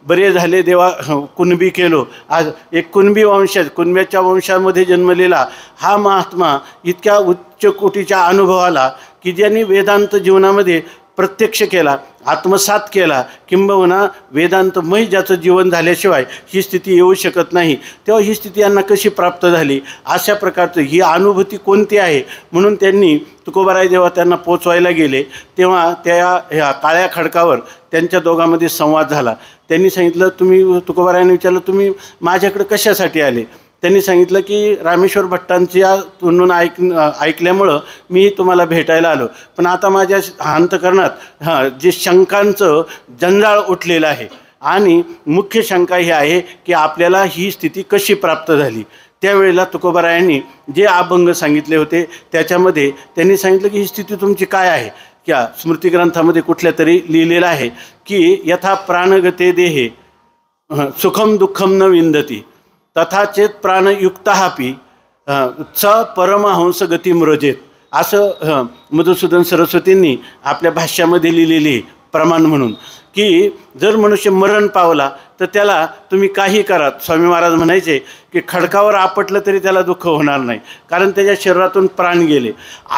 बरे झाले देवा कुणबी केलो. आज एक कुणबी कुणब्याच्या वंशामध्ये जन्मलेला हा महात्मा इतक्या उच्च कोटीच्या अनुभवाला की ज्यांनी वेदांत जीवनामध्ये प्रत्यक्ष केला, आत्मसात केला, किंबहुना वेदांतमय ज्याचं जीवन झाल्याशिवाय ही स्थिती येऊ शकत नाही, तेव्हा ही स्थिती यांना कशी प्राप्त झाली, अशा प्रकारचं ही अनुभूती कोणती आहे. म्हणून त्यांनी तुकोबाराय जेव्हा त्यांना पोचवायला गेले तेव्हा ह्या काळ्या खडकावर त्यांच्या दोघांमध्ये संवाद झाला. त्यांनी सांगितलं, तुकोबारायांनी विचारलं, तुम्ही माझ्याकडे कशासाठी आले. त्यांनी सांगितलं की रामेश्वर भट्टांच्या तोंडून ऐकल्यामुळं मी तुम्हाला भेटायला आलो, पण आता माझ्या अंतकरणात जे शंकांचं जंजाळ उठलेलं आहे आणि मुख्य शंका ही आहे की आपल्याला ही स्थिती कशी प्राप्त झाली. त्यावेळेला तुकोबारायांनी जे अभंग सांगितले होते त्याच्यामध्ये त्यांनी सांगितलं की ही स्थिती तुमची काय आहे. क्या स्मृतिग्रंथामध्ये कुठल्या तरी लिहिलेलं आहे की यथा प्राणगते देहे सुखम दुःखम न विंदती तथा चेत प्राणयुक्तापि च परमहंस गती मृजेत, असं मधुसूदन सरस्वतींनी आपल्या भाष्यामध्ये लिहिलेली प्रमाण म्हणून की जर मनुष्य मरण पावला तर त्याला तुम्ही काही करा. स्वामी महाराज म्हणायचे की खडकावर आपटलं तरी त्याला दुःख होणार नाही, कारण त्याच्या शरीरातून प्राण गेले.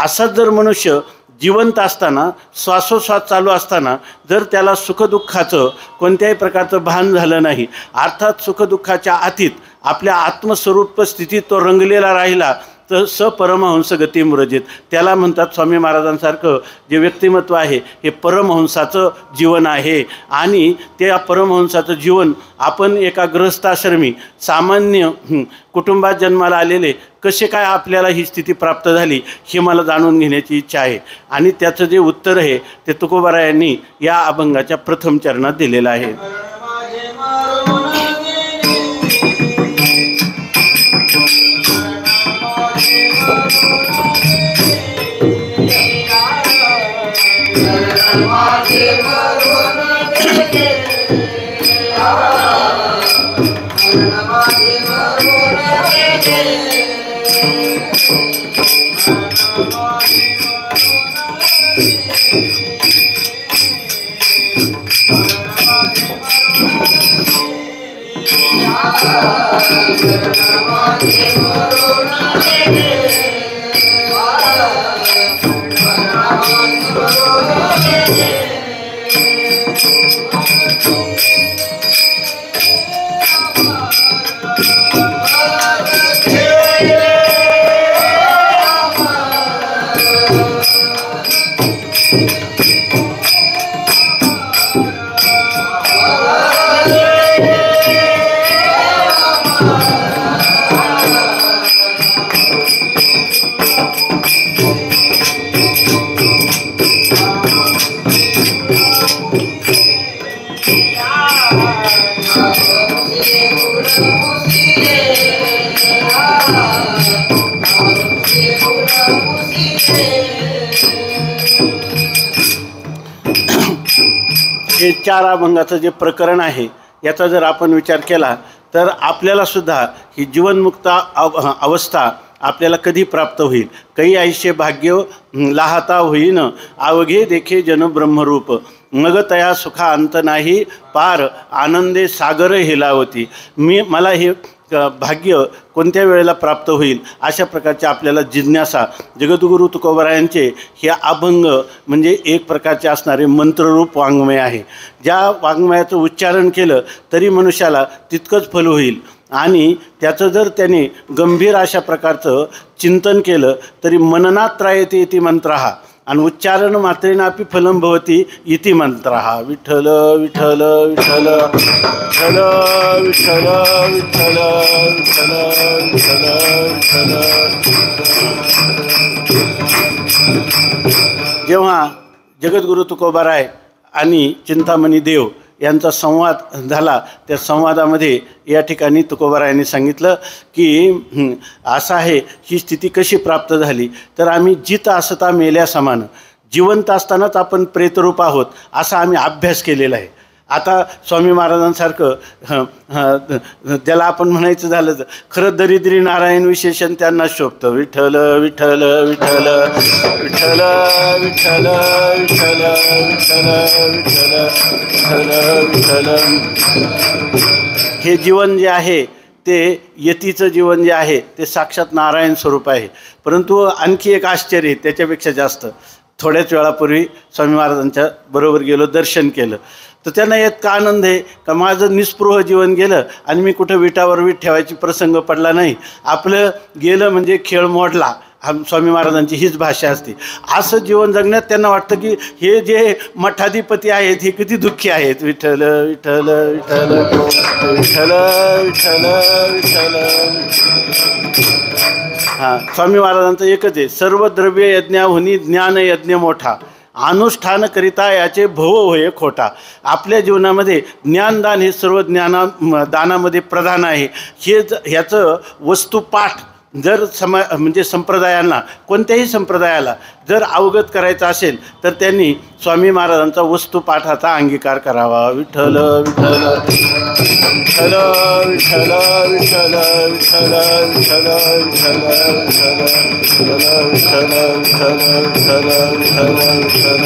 असाच जर मनुष्य जिवंत असताना श्वासोश्वास चालू असताना जर त्याला सुखदुःखाचं कोणत्याही प्रकारचं भान झालं नाही, अर्थात सुखदुःखाच्या अतीत आपल्या आत्मस्वरूप स्थितीत तो रंगलेला राहिला तर परमहंस गती मृजेत, त्याला म्हणतात स्वामी महाराजांसारखं जे व्यक्तिमत्व आहे हे परमहंसाचं जीवन आहे. आणि त्या परमहंसाचं जीवन आपण एका गृहस्थाश्रमी सामान्य कुटुंबात जन्माला आलेले कसे काय आपल्याला ही स्थिती प्राप्त झाली हे मला जाणून घेण्याची इच्छा आहे. आणि त्याचं जे उत्तर आहे ते तुकोबारायांनी या अभंगाच्या प्रथम चरणात दिलेलं आहे. हे चार अभंगाचं जे प्रकरण आहे याचा जर आपण विचार केला तर आपल्याला सुद्धा ही जीवनमुक्त अवस्था आपल्याला कधी प्राप्त होईल. काही आयुष्य भाग्य लाहता होईन अवघे देखे जन ब्रह्मरूप मग तया सुखा अंत नाही पार आनंदे सागर हेलावती. मला हे भाग्य कोणत्या वेळेला प्राप्त होईल अशा प्रकारचे आपल्याला जिज्ञासा जगद्गुरू तुकोबारायांचे हे अभंग म्हणजे एक प्रकारचे असणारे मंत्ररूप वाङ्मय आहे. ज्या वाङ्मयाचं उच्चारण केलं तरी मनुष्याला तितकंच फल होईल आणि त्याचं जर त्याने गंभीर अशा प्रकारचं चिंतन केलं तरी मननात त्रायते इति मंत्रः आणि उच्चारण मात्रेनापि फलं भवति इति मंत्रः. विठ्ठल विठ्ठल विठ्ठल विठ्ठल विठ्ठल विठ्ठल विठ्ठल विठ्ठल. जेव्हा जगद्गुरू तुकोबाराय आणि चिंतामणी देव यांचा संवाद झाला त्या संवादामध्ये या ठिकाणी तुकोबारायांनी सांगितलं की असं आहे ही स्थिती कशी प्राप्त झाली तर आम्ही जित असता मेल्या समान, जिवंत असतानाच आपण प्रेतरूप आहोत असा आम्ही अभ्यास केलेला आहे. आता स्वामी महाराजांसारखं त्याला आपण म्हणायचं झालं तर खरं दरिद्री नारायण विशेषण त्यांना शोभतं. विठ्ठल विठ्ठल विठ्ठल विठ्ठल विठ्ठल विठ्ठल विठ्ठल विठ्ठल विठ्ठल. हे जीवन जे आहे ते यतीचं जीवन जे आहे ते साक्षात नारायण स्वरूप आहे. परंतु आणखी एक आश्चर्य त्याच्यापेक्षा जास्त. थोड्याच वेळापूर्वी स्वामी महाराजांच्या बरोबर गेलो, दर्शन केलं तर त्यांना इतका आनंद आहे का माझं निस्पृह जीवन गेलं आणि मी कुठं विटावर वीट ठेवायची प्रसंग पडला नाही. आपलं गेलं म्हणजे खेळ मोडला, स्वामी महाराजांची हीच भाषा असते. असं जीवन जगण्यात त्यांना वाटतं की हे जे मठाधिपती आहेत हे किती दुःखी आहेत. विठ्ठल विठ्ठल विठ्ठल विठ्ठल विठ्ठल विठ्ठल. हां, स्वामी महाराजांचं एकच आहे, सर्व द्रव्य यज्ञाहुनी ज्ञान यज्ञ मोठा. अनुष्ठान करिता याचे भव होय खोटा. आपल्या जीवनामध्ये ज्ञानदान हे सर्व दानामध्ये प्रधान आहे. ह्याचं वस्तुपाठ जर म्हणजे संप्रदायांना, कोणत्याही संप्रदायाला जर अवगत करायचं असेल तर त्यांनी स्वामी महाराजांचा वस्तुपाठाचा अंगीकार करावा. विठ्ठल विठ्ठल विठ्ठल विठ्ठल विठ्ठल विठ्ठल विठ्ठल विठ्ठल.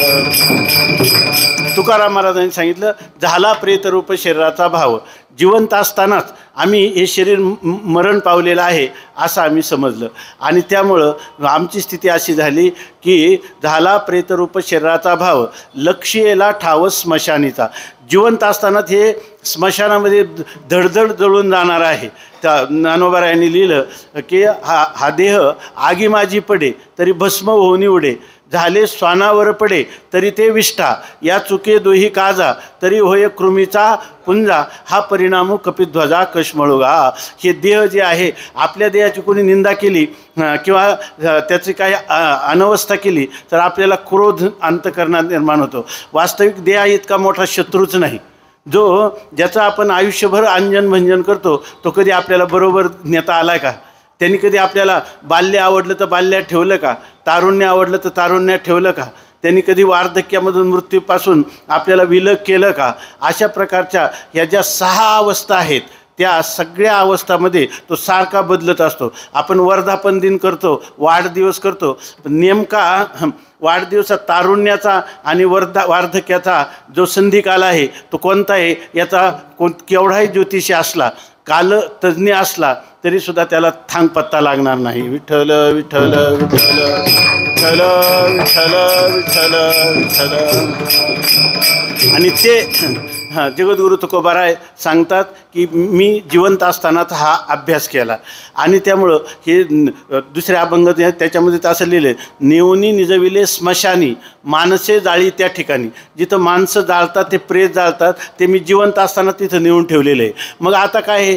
तुकाराम महाराजांनी सांगितलं, झाला प्रेतरूप शरीराचा भाव. जिवंत असतानाच आम्ही हे शरीर मरण पावलेलं आहे असं आम्ही समजलं आणि त्यामुळं आमची स्थिती अशी झाली की झाला प्रेतरूप शरीराचा भाव, लक्ष्येला ठाव स्मशानीचा. जिवंत असतानाच हे स्मशानामध्ये धडधड जळून जाणार आहे. त्या ज्ञानोबारायांनी लिहिलं की हा देह आगी माझी पडे तरी भस्म होऊन उडे, झाले स्वानावर पडे तरी ते विष्ठा, या चुके दोही काजा तरी होय कृमीचा पुंजा, हा परिणाम कपिध्वजा कश्मळुगा. हे देह जे आहे, आपल्या देहाची कोणी निंदा केली किंवा त्याची काही अनवस्था केली तर आपल्याला क्रोध अंतःकरणात निर्माण होतो. वास्तविक देह इतका मोठा शत्रूच नाही. ज्याचं आपण आयुष्यभर अंजन भंजन करतो तो कधी आपल्याला बरोबर नेता आला का? त्यांनी कधी आपल्याला बाल्य आवडलं तर बाल्यात ठेवलं का? तारुण्य आवडलं तर तारुण्यात ठेवलं का? त्यांनी कधी वार्धक्यामधून मृत्यूपासून आपल्याला विलग केलं का? अशा प्रकारच्या ह्या ज्या 6 अवस्था आहेत त्या सगळ्या अवस्थामध्ये तो सारखा बदलत असतो. आपण वर्धापन दिन करतो, वाढदिवस करतो, नेमका वाढदिवसात तारुण्याचा आणि वार्धक्याचा जो संधिकाल आहे तो कोणता आहे याचा केवढाही ज्योतिषी असला, काल तज्ज्ञ असला तरीसुद्धा त्याला थांग पत्ता लागणार नाही. विठ्ठल विठ्ठल विठ्ठल विठ्ठल विठ्ठल विठ्ठल विठ्ठल. आणि ते जगद्गुरु तुकोबाराय सांगतात की मी जिवंत असतानाच हा अभ्यास केला आणि त्यामुळं हे दुसरे अभंग त्याच्यामध्ये असं लिहिलं, नेऊनी निजविले स्मशानी माणसे जाळी त्या ठिकाणी. जिथं माणसं जाळतात ते प्रेत जाळतात ते मी जिवंत असताना तिथं नेऊन ठेवलेलं आहे. मग आता काय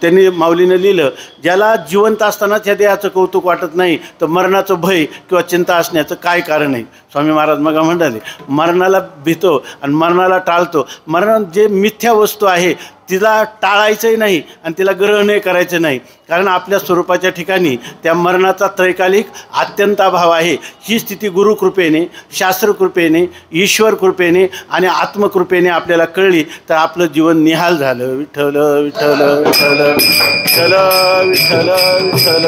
त्यांनी माऊलीनं लिहिलं, ज्याला जिवंत असतानाच या देहाचं कौतुक वाटत नाही तर मरणाचं भय किंवा चिंता असण्याचं काय कारण आहे? स्वामी महाराज मग म्हणाले, मरणाला भीतो आणि मरणाला टाळतो. मरण जे मिथ्या वस्तू आहे तिला टाळायचंही नाही आणि तिला ग्रहणही करायचं नाही, कारण आपल्या स्वरूपाच्या ठिकाणी त्या मरणाचा त्रैकालिक अत्यंत अभाव आहे. ही स्थिती गुरुकृपेने, शास्त्रकृपेने, ईश्वर कृपेने आणि आत्मकृपेने आपल्याला कळली तर आपलं जीवन निहाल झालं. विठ्ठल विठ्ठल विठ्ठल विठ्ठल विठ्ठल विठ्ठल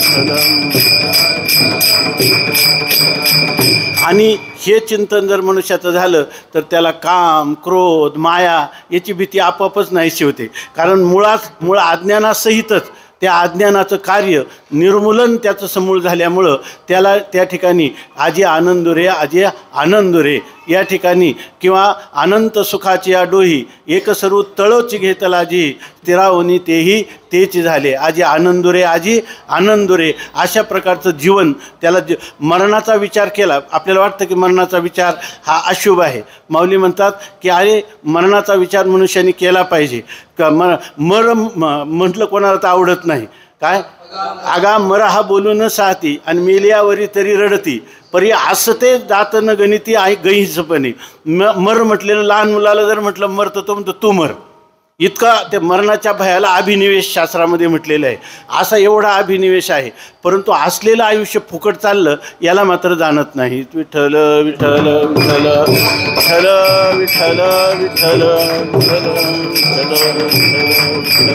विठ्ठल. आणि हे चिंतन जर मनुष्याचं झालं तर त्याला काम, क्रोध, माया याची भीती आपोआपच नाहीशी होते. कारण मूळ अज्ञानासहितच त्या अज्ञानाचं कार्य निर्मूलन त्याचं समूळ झाल्यामुळं त्याला त्या ठिकाणी आजी आनंदुरे आजी आनंदुरे या ठिकाणी किंवा अनंत सुखाची या डोही एक सर्व तळोची घेतला जी तिरावनी तेही तेच झाले आजी आनंदुरे. अशा प्रकारचं जीवन त्याला मरणाचा विचार केला. आपल्याला वाटतं की मरणाचा विचार हा अशुभ आहे. माऊली म्हणतात की अरे मरणाचा विचार मनुष्याने केला पाहिजे. म्हटलं कोणाला तर आवडत नाही. काय आगा मर हा बोलून साहती आणि मेलियावरी तरी रडती, परी असते जात न गणिती आहे गैसपणे. मर म्हटलेलं लहान मुलाला जर म्हटलं मर तर तो म्हणतो तू मर. इतका त्या मरणाच्या भयाला अभिनिवेश शास्त्रामध्ये म्हटलेलं आहे. असा एवढा अभिनिवेश आहे, परंतु असलेलं आयुष्य फुकट चाललं याला मात्र जाणत नाही. विठ्ठल विठ्ठल विठ्ठल विठ्ठल विठ्ठल विठ्ठल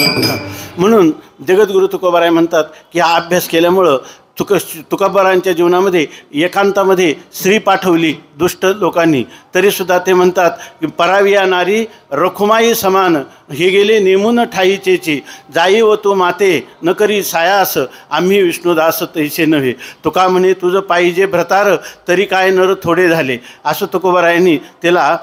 विठ्ठल. म्हणून जगद्गुरु तुकोबाराय म्हणतात की हा अभ्यास केल्यामुळं तुकोबारायांच्या जीवनामध्ये एकांतामध्ये स्त्री पाठवली दुष्ट लोकांनी, तरीसुद्धा ते म्हणतात की पराविया नारी रखुमाई समान हे गेले नेमून ठाईचेची, जाई व तू माते न करी सायास आम्ही विष्णुदास तैसे नव्हे. तुका म्हणे तुझं पाहिजे भ्रतार तरी काय नर थोडे झाले. असं तुकोबारायांनी त्याला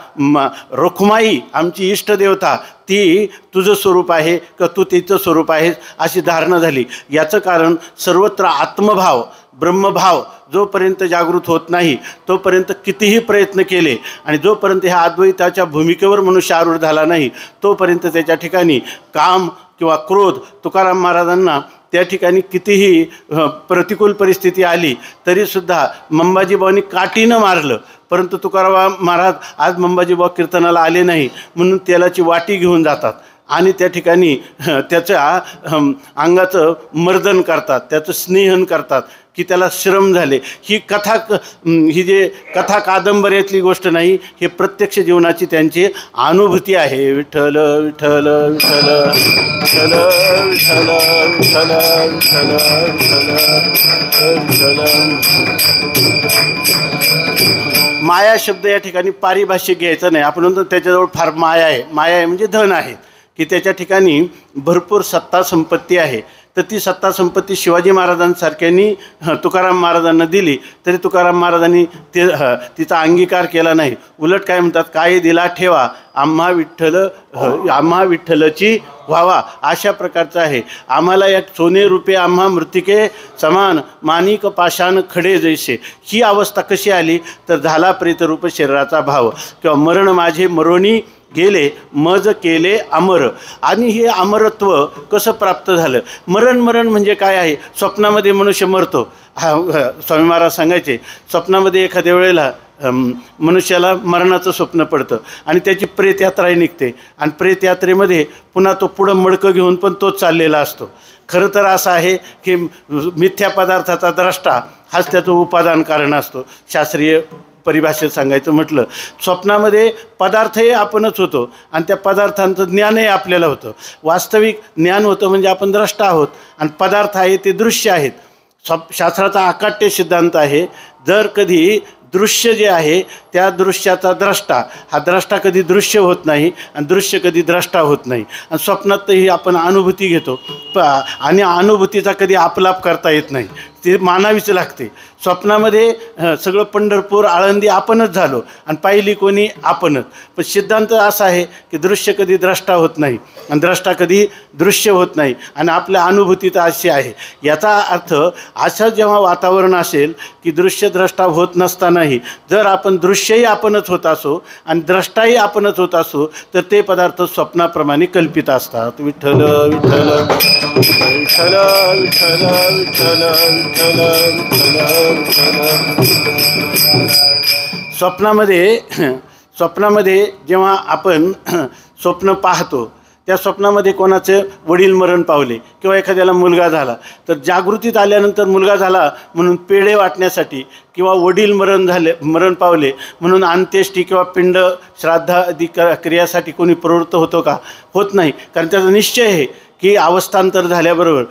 रखुमाई आमची इष्टदेवता ती तुझं स्वरूप आहे का तू तिचं स्वरूप आहेस अशी धारणा झाली. याचं कारण सर्वत्र आत्मभाव ब्रह्मभाव जोपर्यंत जागृत होत नाही तोपर्यंत कितीही प्रयत्न केले आणि जोपर्यंत ह्या अद्वैताच्या भूमिकेवर मनुष्य आरूढ झाला नाही तोपर्यंत त्याच्या ठिकाणी काम किंवा क्रोध तुकाराम महाराजांना त्या ठिकाणी कितीही प्रतिकूल परिस्थिती आली तरीसुद्धा मंबाजीभाऊंनी काठीनं मारलं, परंतु तुकाराम महाराज आज मंबाजीभाऊ कीर्तनाला आले नाही म्हणून तेलाची वाटी घेऊन जातात आणि त्या ठिकाणी त्याच्या अंगाचं मर्दन करतात, त्याचं स्नेहन करतात की त्याला श्रम झाले. ही जे कथा कादंबऱ्यातली गोष्ट नाही, हे प्रत्यक्ष जीवनाची त्यांची अनुभूती आहे. विठ्ठल विठ्ठल विठ्ठल विठ्ठल विठ्ठल विठ्ठल विठ्ठल विठ्ठल. माया शब्द या ठिकाणी पारिभाषिक घ्यायचा नाही. आपण म्हणतो त्याच्याजवळ फार माया आहे. माया आहे म्हणजे धन आहे, की त्याच्या ठिकाणी भरपूर सत्ता संपत्ती आहे. तर ती सत्ता संपत्ती शिवाजी महाराजांसारख्यांनी तुकाराम महाराजांना दिली तरी तुकाराम महाराजांनी तिचा अंगीकार केला नाही. उलट काय म्हणतात, काय दिला ठेवा आम्हा विठ्ठलची व्हावा, अशा प्रकारचं आहे. आम्हाला या सोने रुपये आम्हा मृतिके समान, माणिक पाषाण खडे जैसे. ही अवस्था कशी आली तर झाला प्रेतरूप शरीराचा भाव, किंवा मरण माझे मरोणी गेले मज केले अमर. आणि हे अमरत्व कसं प्राप्त झालं? मरण म्हणजे काय आहे? स्वप्नामध्ये मनुष्य मरतो. स्वामी महाराज सांगायचे, स्वप्नामध्ये एखाद्या वेळेला मनुष्याला मरणाचं स्वप्न पडतं आणि त्याची प्रेतयात्राही निघते आणि प्रेतयात्रेमध्ये पुन्हा तो पुढं मडकं घेऊन पण तोच चाललेला असतो. खरं तर असं आहे की मिथ्या पदार्थाचा द्रष्टा हाच त्याचं उपादान कारण असतो. शास्त्रीय परिभाषेत सांगायचं म्हटलं, स्वप्नामध्ये पदार्थही आपणच होतो आणि त्या पदार्थांचं ज्ञानही आपल्याला होतं. वास्तविक ज्ञान होतं म्हणजे आपण द्रष्टा आहोत आणि पदार्थ आहे ते दृश्य आहेत. शास्त्राचा अकाट्य सिद्धांत आहे, जर कधी दृश्य जे आहे त्या दृश्याचा द्रष्टा, हा द्रष्टा कधी दृश्य होत नाही आणि दृश्य कधी द्रष्टा होत नाही. आणि स्वप्नातही आपण अनुभूती घेतो आणि अनुभूतीचा कधी आपलाप करता येत नाही, ते मानावीच लागते. स्वप्नामध्ये सगळं पंढरपूर आळंदी आपणच झालो आणि पाहिली कोणी आपणच. पण सिद्धांत असा आहे की दृश्य कधी द्रष्टा होत नाही आणि द्रष्टा कधी दृश्य होत नाही आणि आपल्या अनुभूतीत अशी आहे. याचा अर्थ असं जेव्हा वातावरण असेल की दृश्य द्रष्टा होत नसतानाही जर आपण दृश्यही आपणच होत असो आणि द्रष्टाही आपणच होत असो तर ते पदार्थ स्वप्नाप्रमाणे कल्पित असतात. विठ्ठल विठ्ठल विठ्ठल विठ्ठल विठ्ठल विठ्ठल. स्वप्नामध्ये जेव्हा आपण स्वप्न पाहतो त्या स्वप्नामध्ये कोणाचे वडील मरण पावले किंवा एखाद्याला मुलगा झाला तर जागृतीत आल्यानंतर मुलगा झाला म्हणून पेढे वाटण्यासाठी किंवा वडील मरण पावले म्हणून अंत्येष्टी किंवा पिंड श्राद्धादी क्रियासाठी कोणी प्रवृत्त होतो का? होत नाही. कारण त्याचा निश्चय आहे की अवस्थांतर झाल्याबरोबर,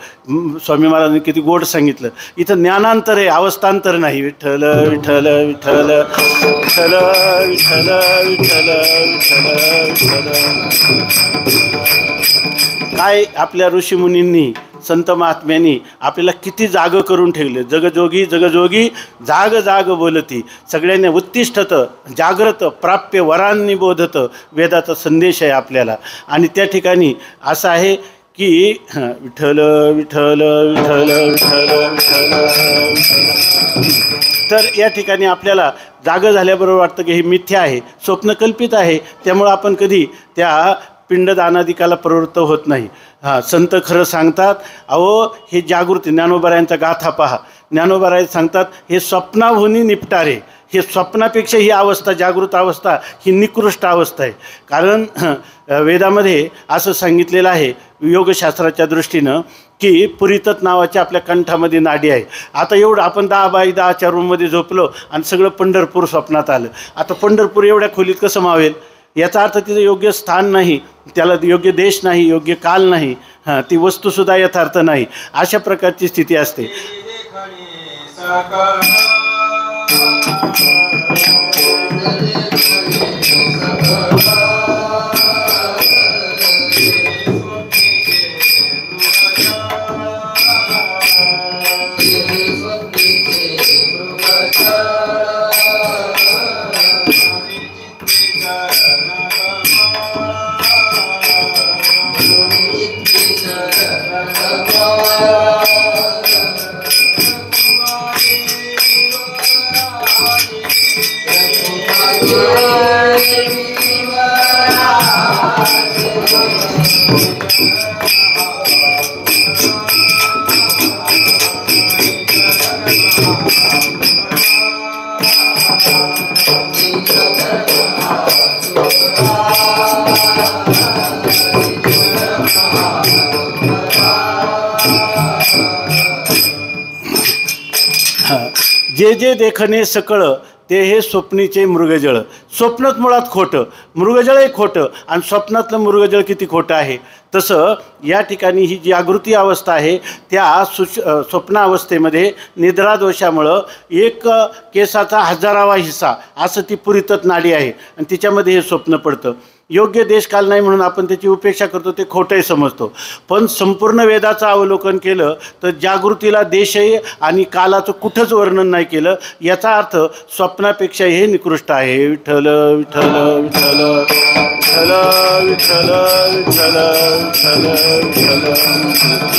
स्वामी महाराजांनी किती गोड सांगितलं, इथं ज्ञानांतर आहे, अवस्थांतर नाही. विठ्ठल विठ्ठल विठ्ठल विठ्ठल विठ्ठल विठ्ठल विठ्ठल. काय आपल्या ऋषीमुनींनी संत महात्म्यांनी आपल्याला किती जाग करून ठेवले. जगजोगी जगजोगी जाग जाग बोलती, सगळ्यांनी उत्तिष्ठत जाग्रत प्राप्य वरांनी बोधत, वेदाचा संदेश आहे आपल्याला. आणि त्या ठिकाणी असं आहे की विठ्ठल विठ्ठल विठ्ठल विठ्ठल विठ्ठल. तर या ठिकाणी आपल्याला जाग झाल्याबरोबर वाटतं की हे मिथ्या आहे, स्वप्न कल्पित आहे, त्यामुळं आपण कधी त्या पिंडदानादिकाला प्रवृत्त होत नाही. संत खरं सांगतात, अहो हे जागृती, ज्ञानोबारायांचा गाथा पहा, ज्ञानोबाराय सांगतात हे स्वप्नाहुनी निपटारे. हे स्वप्नापेक्षा ही अवस्था, जागृत अवस्था ही निकृष्ट अवस्था आहे. कारण वेदामध्ये असं सांगितलेलं आहे योगशास्त्राच्या दृष्टीनं की पुरीतत नावाच्या आपल्या कंठामध्ये नाडी आहे. आता एवढं आपण 10x10च्या रूममध्ये झोपलो आणि सगळं पंढरपूर स्वप्नात आलं. आता पंढरपूर एवढ्या खोलीत कसं मावेल? याचा अर्थ तिचं योग्य स्थान नाही, त्याला योग्य देश नाही, योग्य काल नाही, ती वस्तूसुद्धा यथार्थ नाही. अशा प्रकारची स्थिती असते. जे जे देखणे सकळ ते हे स्वप्नीचे मृगजळ. स्वप्नच मुळात खोटं, मृगजळही खोटं, आणि स्वप्नातलं मृगजळ किती खोटं आहे. तसं या ठिकाणी ही जागृती अवस्था आहे त्या स्वप्नावस्थेमध्ये निद्रादोषामुळं एक केसाचा 1000वा हिस्सा असं ती पुरीतत नाडी आहे आणि तिच्यामध्ये हे स्वप्न पडतं. योग्य देशकाल नाही म्हणून आपण त्याची उपेक्षा करतो, ते खोटंही समजतो. पण संपूर्ण वेदाचं अवलोकन केलं तर जागृतीला देशही आणि कालाचं कुठंच वर्णन नाही केलं. याचा अर्थ स्वप्नापेक्षा हे निकृष्ट आहे. विठ्ठल विठ्ठल विठ्ठल विठ्ठल विठ्ठल विठ्ठल विठ्ठल विठ्ठल.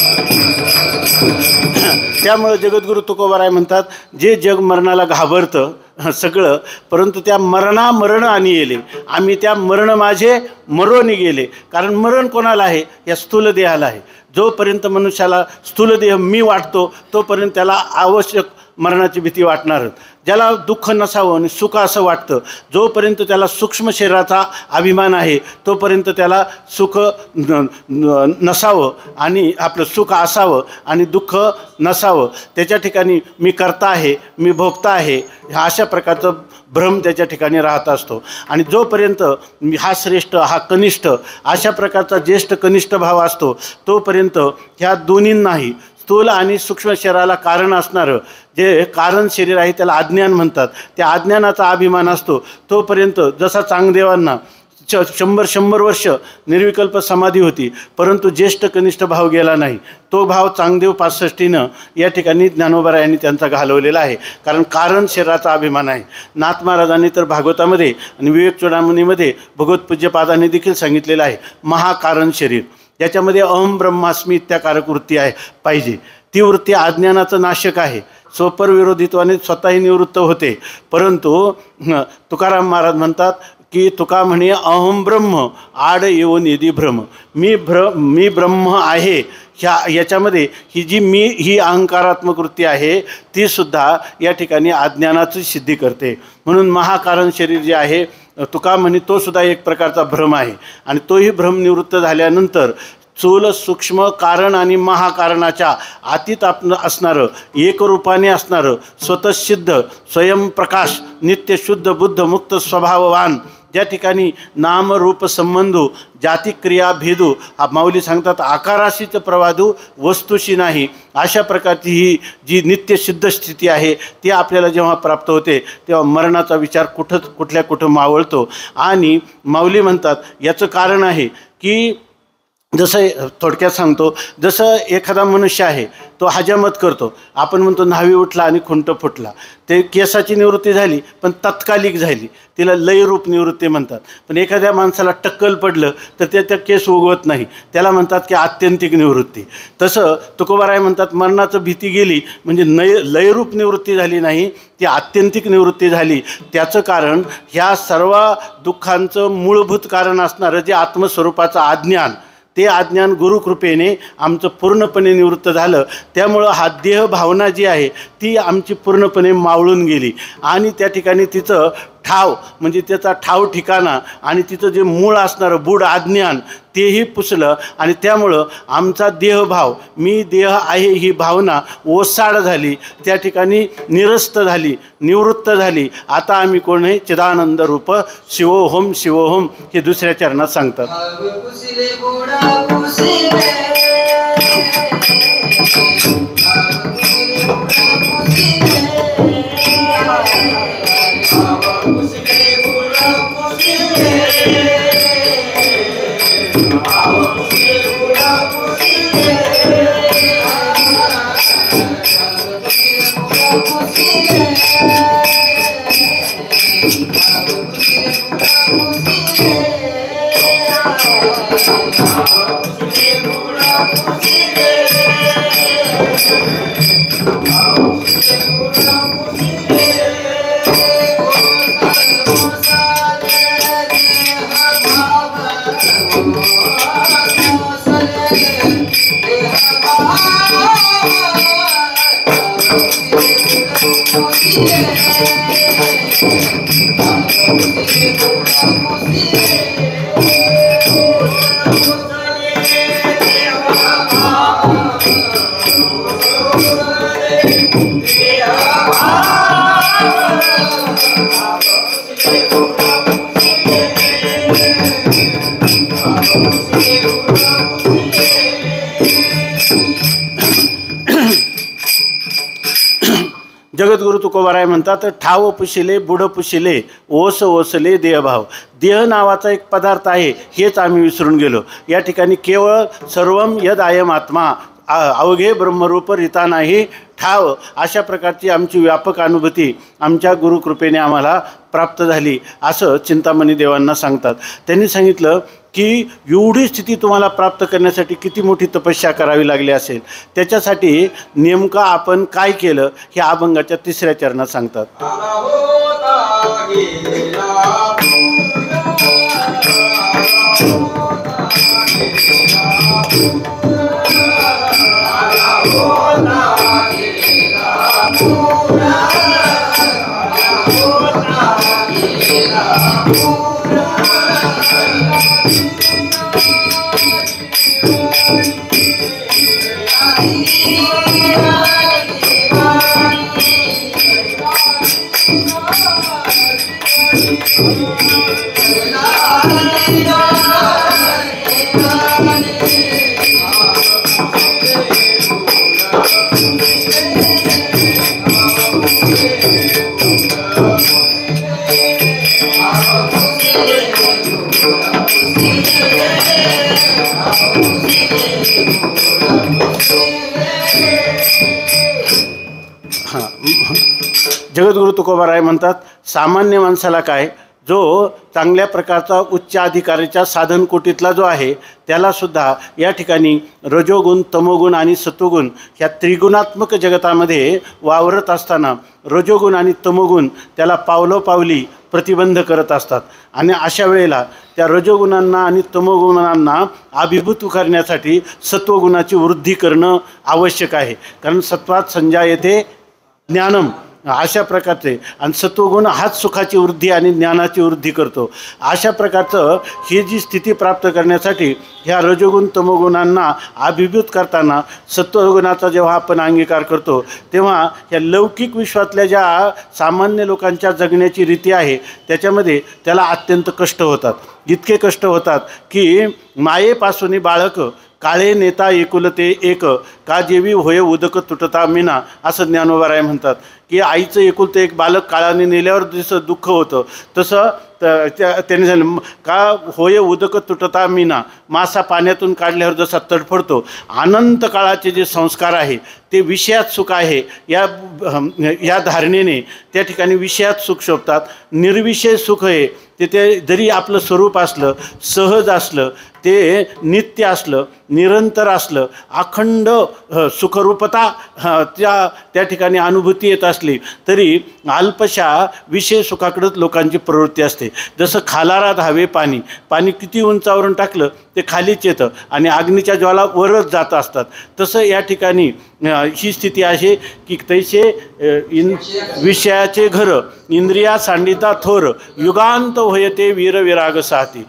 त्यामुळे जगद्गुरु तुकोबाराय म्हणतात, जे जग मरणाला घाबरतं सगळं, परंतु त्या मरण आणि येले, आम्ही त्या मरण माझे मरोनी गेले. कारण मरण कोणाला आहे? या स्थूल देहाला आहे. जोपर्यंत मनुष्याला स्थूल देह मी वाटतो तोपर्यंत त्याला आवश्यक मरणाची भीती वाटणारच. ज्याला दुःख नसावं आणि सुख असं वाटतं, जोपर्यंत त्याला सूक्ष्म शरीराचा अभिमान आहे तोपर्यंत त्याला सुख नसावं आणि आपलं सुख असावं आणि दुःख नसावं. त्याच्या ठिकाणी मी करता आहे, मी भोगता आहे, ह्या अशा प्रकारचं भ्रम त्याच्या ठिकाणी राहत असतो. आणि जोपर्यंत हा श्रेष्ठ हा कनिष्ठ अशा प्रकारचा ज्येष्ठ कनिष्ठ भाव असतो तोपर्यंत ह्या दोन्हींनाही स्थूल आणि सूक्ष्म शरीराला कारण असणारं जे कारण शरीर आहे त्याला अज्ञान म्हणतात. त्या अज्ञानाचा अभिमान असतो तोपर्यंत जसा चांगदेवांना 100 वर्ष निर्विकल्प समाधी होती, परंतु ज्येष्ठ कनिष्ठ भाव गेला नाही. तो भाव चांगदेव 65नं या ठिकाणी ज्ञानोबारायांनी त्यांचा घालवलेला आहे. कारण शरीराचा अभिमान आहे. नाथ महाराजांनी तर भागवतामध्ये आणि विवेक चूडामणीमध्ये भगवतपूज्यपादांनी देखील सांगितलेलं आहे महाकारण शरीर. याच्यामध्ये अहम ब्रह्मास्मी इत्याकारक वृत्ती आहे पाहिजे. ती वृत्ती अज्ञानाचं नाशक आहे. स्वपरविरोधित्वाने स्वतःही निवृत्त होते. परंतु तुकाराम महाराज म्हणतात की तुका म्हणे अहम ब्रह्म आड येऊन निधी भ्रम. मी ब्रह्म आहे याच्यामध्ये ही अहंकारात्मक वृत्ती आहे ती सुद्धा या ठिकाणी अज्ञानाची सिद्धी करते. म्हणून महाकारण शरीर जे आहे तुका म्हणे तो सुद्धा एक प्रकारचा भ्रम आहे. आणि तोही भ्रम निवृत्त झाल्यानंतर स्थूल सूक्ष्म कारण आणि महाकारणाच्या आतीत असणारं एकरूपाने असणारं स्वतःसिद्ध स्वयंप्रकाश नित्य शुद्ध बुद्ध मुक्त स्वभाववान ज्या ठिकाणी नाम रूप संबंधू जाती क्रिया भेदू हा माऊली सांगतात आकाराशीच प्रवादू वस्तूशी नाही. अशा प्रकारची ही जी नित्य सिद्ध स्थिती आहे ती आपल्याला जेव्हा प्राप्त होते तेव्हा मरणाचा विचार कुठं मावळतो. आणि माऊली म्हणतात याचं कारण आहे की जसं थोडक्यात सांगतो, जसं एखादा मनुष्य आहे तो हजामत करतो. आपण म्हणतो न्हावी उठला आणि खुंट फुटला. ते केसाची निवृत्ती झाली पण तात्कालिक झाली, तिला लयरूप निवृत्ती म्हणतात. पण एखाद्या माणसाला टक्कल पडलं तर त्या केस उगवत नाही, त्याला म्हणतात की आत्यंतिक निवृत्ती. तसं तुकोबाराय म्हणतात मरणाचं भीती गेली म्हणजे लयरूप निवृत्ती झाली नाही, ती आत्यंतिक निवृत्ती झाली. त्याचं कारण ह्या सर्व दुःखांचं मूलभूत कारण असणारं जे आत्मस्वरूपाचं अज्ञान, ते अज्ञान गुरुकृपेने आमचं पूर्णपणे निवृत्त झालं. त्यामुळं हा देह भावना जी आहे ती आमची पूर्णपणे मावळून गेली आणि त्या ठिकाणी तिचं ठाव म्हणजे त्याचा ठाव ठिकाणा आणि तिचं जे मूळ असणारं बूढ अज्ञान तेही पुसलं. आणि त्यामुळं आमचा देहभाव मी देह आहे ही भावना ओसाड झाली, त्या ठिकाणी निरस्त झाली, निवृत्त झाली. आता आम्ही कोण आहे? चिदानंद रूप शिवोहोम शिवोहोम हे दुसऱ्या चरणात सांगतात. जगद्गुरु तुकोबाराय म्हणतात, ठाव पुशिले बुड पुशिले ओस ओसले देहभाव. देह नावाचा एक पदार्थ आहे, हेच आम्ही विसरून गेलो. या ठिकाणी केवळ सर्वम यद आयम आत्मा, अवघे ब्रह्मरूप रिता नाही ठाव, अशा प्रकारची आमची व्यापक अनुभूती आमच्या गुरुकृपेने आम्हाला प्राप्त झाली, असं चिंतामणी देवांना सांगतात. त्यांनी सांगितलं की एवढी स्थिती तुम्हाला प्राप्त करण्यासाठी किती मोठी तपस्या करावी लागली असेल. त्याच्यासाठी नेमकं आपण काय केलं हे अभंगाच्या 3ऱ्या चरणात सांगतात. जगद्गुरु तुकोबाराय म्हणतात, सामान्य माणसाला काय, जो चांगल्या प्रकारचा उच्च अधिकाराच्या साधन कोटीतला जो आहे त्यालासुद्धा या ठिकाणी रजोगुण, तमोगुण आणि सत्वगुण ह्या त्रिगुणात्मक जगतामध्ये वावरत असताना रजोगुण आणि तमोगुण त्याला पावलोपावली प्रतिबंध करत असतात. आणि अशा वेळेला त्या रजोगुणांना आणि तमोगुणांना अभिभूत करण्यासाठी सत्वगुणाची वृद्धी करणं आवश्यक आहे. कारण सत्वात संजायते ज्ञानम, अशा प्रकारचे, आणि सत्वगुण हाच सुखाची वृद्धी आणि ज्ञानाची वृद्धी करतो. अशा प्रकारचं ही जी स्थिती प्राप्त करण्यासाठी ह्या रजोगुण तमोगुणांना अभिभूत करताना सत्वगुणाचा जेव्हा आपण अंगीकार करतो तेव्हा ह्या लौकिक विश्वातल्या ज्या सामान्य लोकांच्या जगण्याची रीती आहे त्याच्यामध्ये त्याला अत्यंत कष्ट होतात. इतके कष्ट होतात की मायेपासून बाळक काळे नेता एकुलते एक, का जेवी होय उदक तुटता मीना, असं ज्ञानोबाराय म्हणतात की आईचं एकुलते एक बालक काळाने नेल्यावर जसं दुःख होतं तसं त्याने झालं, का होय उदक तुटता मीना, मासा पाण्यातून काढल्यावर जसा तडफडतो, अनंत काळाचे जे संस्कार आहे ते विषयात सुख आहे या धारणेने त्या ठिकाणी विषयात सुख शोधतात. निर्विषय सुख आहे ते जरी आपलं स्वरूप असलं, सहज असलं, ते नित्य असलं, निरंतर असलं, अखंड सुखरूपता त्या ठिकाणी अनुभूती येत असली तरी अल्पशा विषय सुखाकडेच लोकांची प्रवृत्ती असते. जसं खालारा धावे पाणी, पाणी किती उंचावरून टाकलं ते खालीच येतं आणि अग्नीच्या ज्वाला वरच जात असतात. तसं या ठिकाणी ही स्थिती आहे की तैसे विषयाचे घर इंद्रिया सांडिता थोर, युगांत होयते वीर विराग साहती.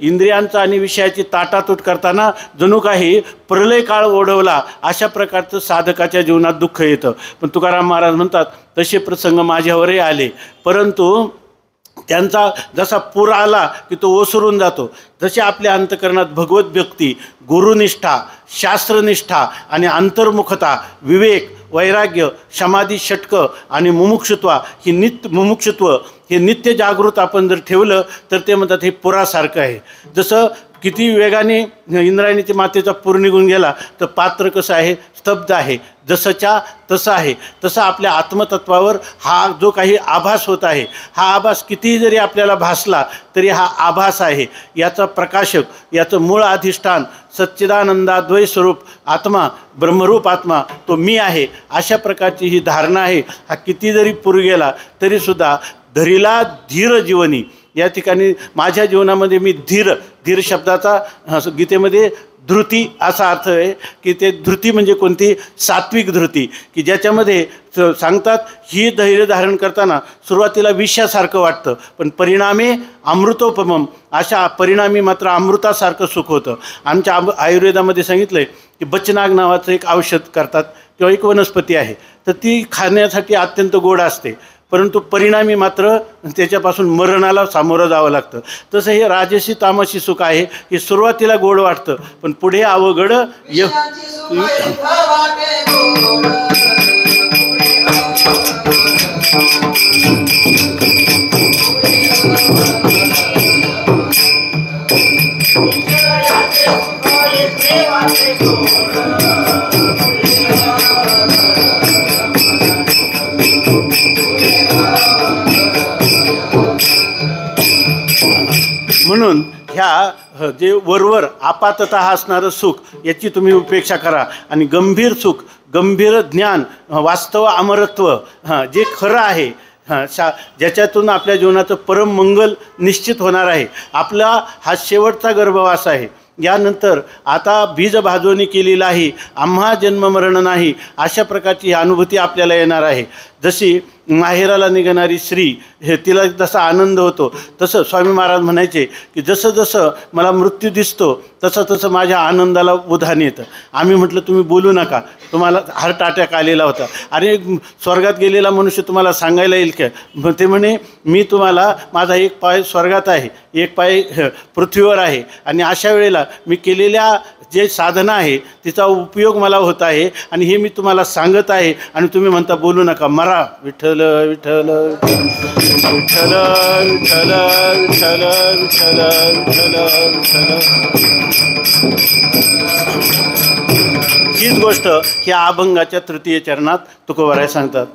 इंद्रियांचा आणि विषयाची ताटातूट करताना जणू काही प्रलय काळ ओढवला अशा प्रकारचं साधकाच्या जीवनात दुःख येतं. पण तुकाराम महाराज म्हणतात तसे प्रसंग माझ्यावरही आले, परंतु त्यांचा जसा पूर आला की तो ओसरून जातो, जसे आपल्या अंतकरणात भगवत भक्ती, गुरुनिष्ठा, शास्त्रनिष्ठा आणि अंतर्मुखता, विवेक, वैराग्य, समाधी, षटक आणि मुमुक्षुत्व हे नित्य जागृत आपण जर ठेवलं तर ते म्हणतात हे पुरासारखं आहे. जसं किती वेगाने इंद्रायणीची मातेचा पूर निघून गेला तर पात्र कसं आहे, स्तब्ध आहे, जसंच्या तसं आहे. तसं आपल्या आत्मतत्वावर हा जो काही आभास होत आहे, हा आभास कितीही जरी आपल्याला भासला तरी हा आभास आहे. याचा प्रकाशक, याचं मूळ अधिष्ठान सच्चिदानंदाद्वय स्वरूप आत्मा, ब्रह्मरूप आत्मा तो मी आहे. अशा प्रकारची ही धारणा आहे. हा किती जरी पूर गेला तरीसुद्धा धरीला धीर जीवनी. या ठिकाणी माझ्या जीवनामध्ये मी धीर शब्दाचा गीतेमध्ये धृती असा अर्थ आहे की ते धृती म्हणजे कोणती? सात्विक धृती, की ज्याच्यामध्ये सांगतात ही धैर्य धारण करताना सुरुवातीला विषयासारखं वाटतं, पण परिणामी अमृतोपमम, अशा परिणामी मात्र अमृतासारखं सुख होतं. आमच्या आयुर्वेदामध्ये सांगितलं आहे की बचनाग नावाचं एक औषध करतात किंवा एक वनस्पती आहे, तर ती खाण्यासाठी अत्यंत गोड असते, परंतु परिणामी मात्र त्याच्यापासून मरणाला सामोरं जावं लागतं. तसं हे राजसी तामसी सुख आहे, हे सुरुवातीला गोड वाटतं पण पुढे अवघड म्हणून ह्या जे वरवर आपाततः असणारं सुख याची तुम्ही उपेक्षा करा आणि गंभीर सुख, गंभीर ज्ञान, वास्तव अमरत्व, जे खरं आहे, ज्याच्यातून आपल्या जीवनाचं परम मंगल निश्चित होणार आहे, आपला हा शेवटचा गर्भवास आहे, यानंतर आता बीज भाजवणी केलेला आहे, आम्हा जन्ममरण नाही, अशा प्रकारची अनुभूती आपल्याला येणार आहे. जशी माहेराला निघणारी स्त्री तिला जसा आनंद होतो, तसं स्वामी महाराज म्हणायचे की जसं जसं मला मृत्यू दिसतो तसं तसं माझ्या आनंदाला उधाण येतं. आम्ही म्हटलं तुम्ही बोलू नका, तुम्हाला हार्ट अटॅक आलेला होता, अरे स्वर्गात गेलेला मनुष्य तुम्हाला सांगायला येईल का? ते म्हणे मी तुम्हाला, माझा एक पाय स्वर्गात आहे, एक पाय पृथ्वीवर आहे, आणि अशा वेळेला मी केलेल्या जे साधना आहे तिचा उपयोग मला होत आहे आणि हे मी तुम्हाला सांगत आहे, आणि तुम्ही म्हणता बोलू नका, मरा. विठ्ठल विठ्ठल विठ्ठल विठ्ठल विठ्ठल विठ्ठल विठ्ठल विठ्ठल. हीच गोष्ट ह्या अभंगाच्या तृतीय चरणात तुकोबाराय सांगतात.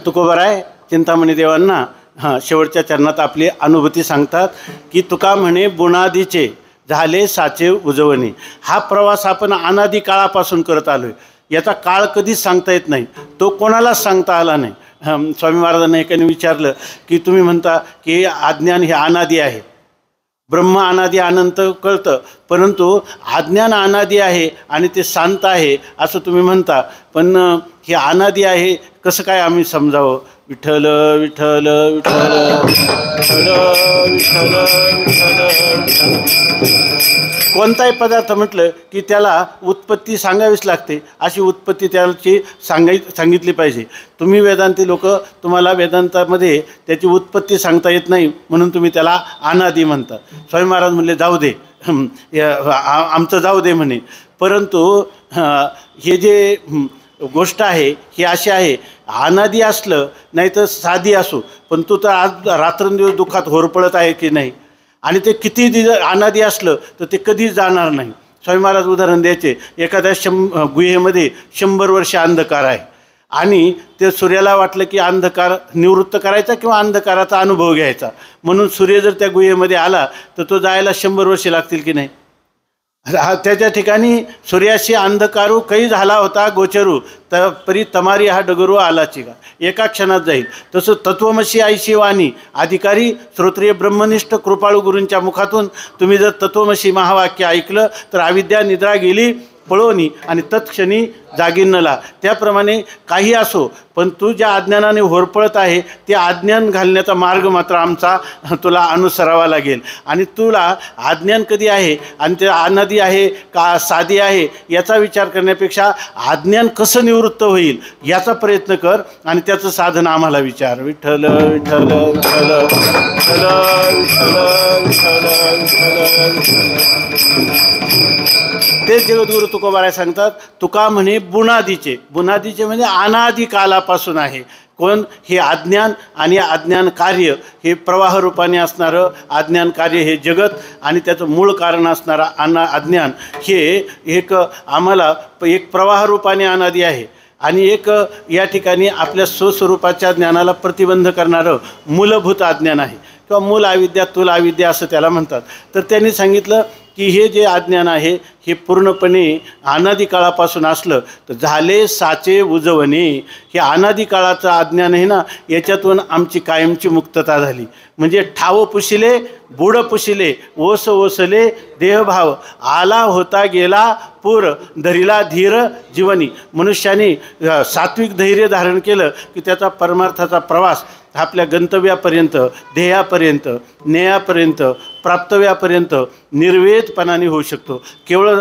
तुकोबाराय चिंतामणी देवांना शेवटच्या चरणात आपली अनुभूती सांगतात की तुका म्हणे बुणादीचे झाले साचे उजवणे. हा प्रवास आपण अनादी काळापासून करत आलो आहे, याचा काळ कधीच सांगता येत नाही, तो कोणालाच सांगता आला नाही. स्वामी महाराजांना एकाने विचारलं की तुम्ही म्हणता की अज्ञान हे अनादी आहे, ब्रह्म अनादी अनंत कळतं, परंतु अज्ञान अनादी आहे आणि ते शांत आहे असं तुम्ही म्हणता, पण हे अनादी आहे कसं काय आम्ही समजावं? विठ्ठल विठ्ठल विठ्ठल विठ्ठल विठ्ठल विठ्ठल. कोणताही पदार्थ म्हटलं की त्याला उत्पत्ती सांगावीच लागते, अशी उत्पत्ती त्याची सांगितली पाहिजे. तुम्ही वेदांती लोक, तुम्हाला वेदांतामध्ये त्याची उत्पत्ती सांगता येत नाही म्हणून तुम्ही त्याला अनादी म्हणता. स्वामी महाराज म्हणले जाऊ दे, आमचं जाऊ दे म्हणे, परंतु हे जे गोष्ट आहे ही अशी आहे, अनादी असलं नाही तर साधी असो, पण तू तर आज रात्रंदिवस दुःखात होरपळत आहे की नाही, आणि ते किती अनादी असलं तर ते कधीच जाणार नाही. स्वामी महाराज उदाहरण द्यायचे, एखाद्या गुहेमध्ये 100 वर्ष अंधकार आहे आणि ते सूर्याला वाटलं की अंधकार निवृत्त करायचा किंवा अंधकाराचा अनुभव घ्यायचा, म्हणून सूर्य जर त्या गुहेमध्ये आला तर तो जायला 100 वर्षे लागतील की नाही. त्याच्या ठिकाणी सूर्याशी अंधकारू काही झाला होता गोचरू, तर परी तमारी हा डगरू आलाची का, एका क्षणात जाईल. तसं तत्वमसी आईशी वाणी, अधिकारी श्रोत्रिय ब्रह्मनिष्ठ कृपाळू गुरूंच्या मुखातून तुम्ही जर तत्वमसी महावाक्य ऐकलं तर अविद्या निद्रा गेली, पळोनी आणि तत्क्षणी जागिन्नला. त्याप्रमाणे काही असो, पण तू ज्या अज्ञानाने होरपळत आहे ते अज्ञान घालण्याचा मार्ग मात्र आमचा तुला अनुसरावा लागेल. आणि तुला अज्ञान कधी आहे आणि ते अनादी आहे का साधी आहे याचा विचार करण्यापेक्षा अज्ञान कसं निवृत्त होईल याचा प्रयत्न कर आणि त्याचं साधन आम्हाला विचार. विठ्ठल विठ्ठल विठ्ठल विठ्ठल विठ्ठल विठ्ठल. ते जगद्गुरु तुकोबाराय सांगतात, तुका म्हणे बुनादीचे. बुनादीचे म्हणजे अनादी कालापासून आहे. कोण? हे अज्ञान आणि अज्ञान कार्य, हे प्रवाह रूपाने असणारं अज्ञान कार्य हे जगत आणि त्याचं मूळ कारण असणारं अज्ञान हे एक आम्हाला एक प्रवाह रूपाने अनादी आहे आणि एक या ठिकाणी आपल्या स्वस्वरूपाच्या ज्ञानाला प्रतिबंध करणारं मूलभूत अज्ञान आहे किंवा मूल अविद्या, तुल अविद्या असं त्याला म्हणतात. तर त्यांनी सांगितलं की हे जे अज्ञान आहे हे पूर्णपणे अनादी काळापासून असलं तर झाले साचे उजवणे. हे अनादी काळाचं अज्ञान आहे ना, याच्यातून आमची कायमची मुक्तता झाली. म्हणजे ठाव पुशिले बुड पुशिले ओस ओसले देहभाव आला होता गेला पूर धरिला धीर जीवनी. मनुष्याने सात्विक धैर्य धारण केलं की त्याचा परमार्थाचा प्रवास आपल्या गंतव्यापर्यंत, ध्येयापर्यंत, न्यायापर्यंत, प्राप्तव्यापर्यंत निर्वेदपणाने होऊ शकतो. केवळ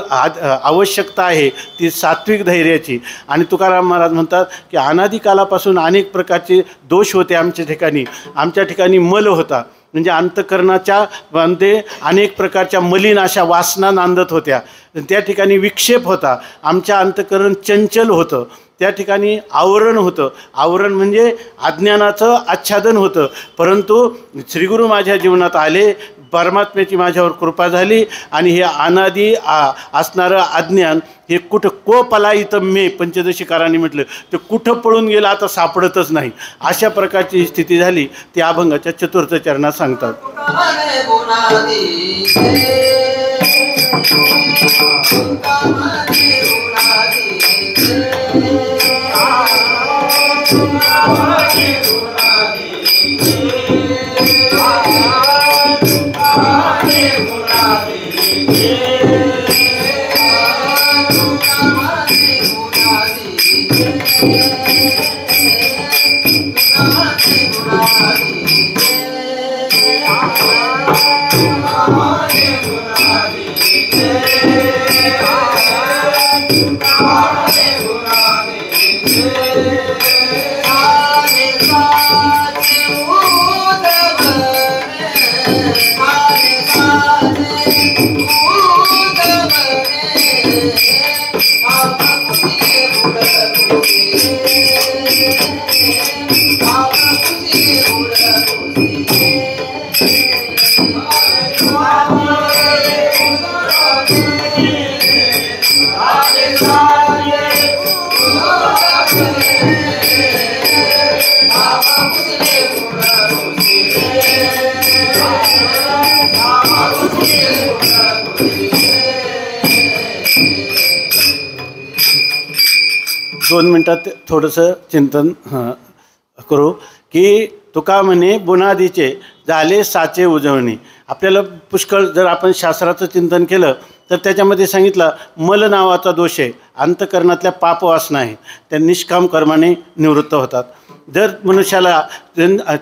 आवश्यकता आहे ती सात्विक धैर्याची. आणि तुकाराम महाराज म्हणतात की अनादी कालापासून अनेक प्रकारचे दोष होते आमच्या ठिकाणी. आमच्या ठिकाणी मल होता, म्हणजे अंतकरणाच्या मध्ये अनेक प्रकारच्या मलिन अशा वासना नांदत होत्या. त्या ठिकाणी विक्षेप होता. आमच्या अंतकरण चंचल होतं. त्या ठिकाणी आवरण होतं. आवरण म्हणजे अज्ञानाचं आच्छादन होतं. परंतु श्रीगुरू माझ्या जीवनात आले, परमात्म्याची माझ्यावर कृपा झाली आणि हे अनादी असणारं अज्ञान हे कुठं को पलायितं मे पंचदशीकारांनी म्हटलं ते कुठं पळून गेलं आता सापडतच नाही. अशा प्रकारची स्थिती झाली ती अभंगाच्या चतुर्थ चरणात सांगतात. दोन मिनटात थोडंसं चिंतन करू की तुका म्हणे बुनादीचे झाले साचे उजवणे. आपल्याला पुष्कळ जर आपण शास्त्राचं चिंतन केलं तर त्याच्यामध्ये सांगितलं मल नावाचा दोष आहे, अंतकरणातल्या पापवासना आहे, त्या निष्काम कर्माने निवृत्त होतात. जर मनुष्याला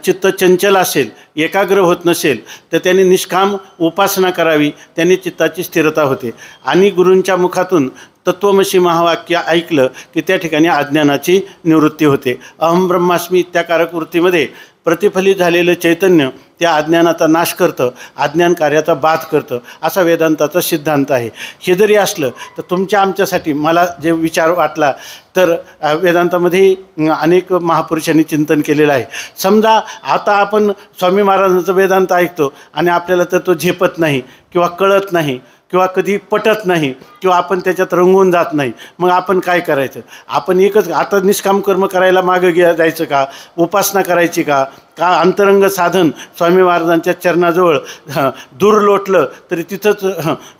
चित्त चंचल असेल, एकाग्र होत नसेल तर त्यांनी निष्काम उपासना करावी, त्यांनी चित्ताची स्थिरता होते. आणि गुरूंच्या मुखातून तत्वमसी महावाक्य ऐकलं की त्या ठिकाणी अज्ञानाची निवृत्ती होते. अहम ब्रह्मास्मी इत्याकारक वृत्तीमध्ये प्रतिफलित झालेलं चैतन्य त्या अज्ञानाचा नाश करतं, अज्ञान कार्याचा बाध करतं, असा वेदांताचा सिद्धांत आहे. हे जरी असलं तर तुमच्या आमच्यासाठी मला जे विचार वाटला तर वेदांतामध्ये अनेक महापुरुषांनी चिंतन केलेलं आहे. समजा आता आपण स्वामी महाराजांचं वेदांत ऐकतो आणि आपल्याला तर तो झेपत नाही किंवा कळत नाही किंवा कधी पटत नाही किंवा आपण त्याच्यात रंगून जात नाही, मग आपण काय करायचं? आपण एकच आता निष्काम कर्म करायला मागं जायचं का? उपासना करायची का? अंतरंग साधन स्वामी महाराजांच्या चरणाजवळ दूर लोटलं तरी तिथंच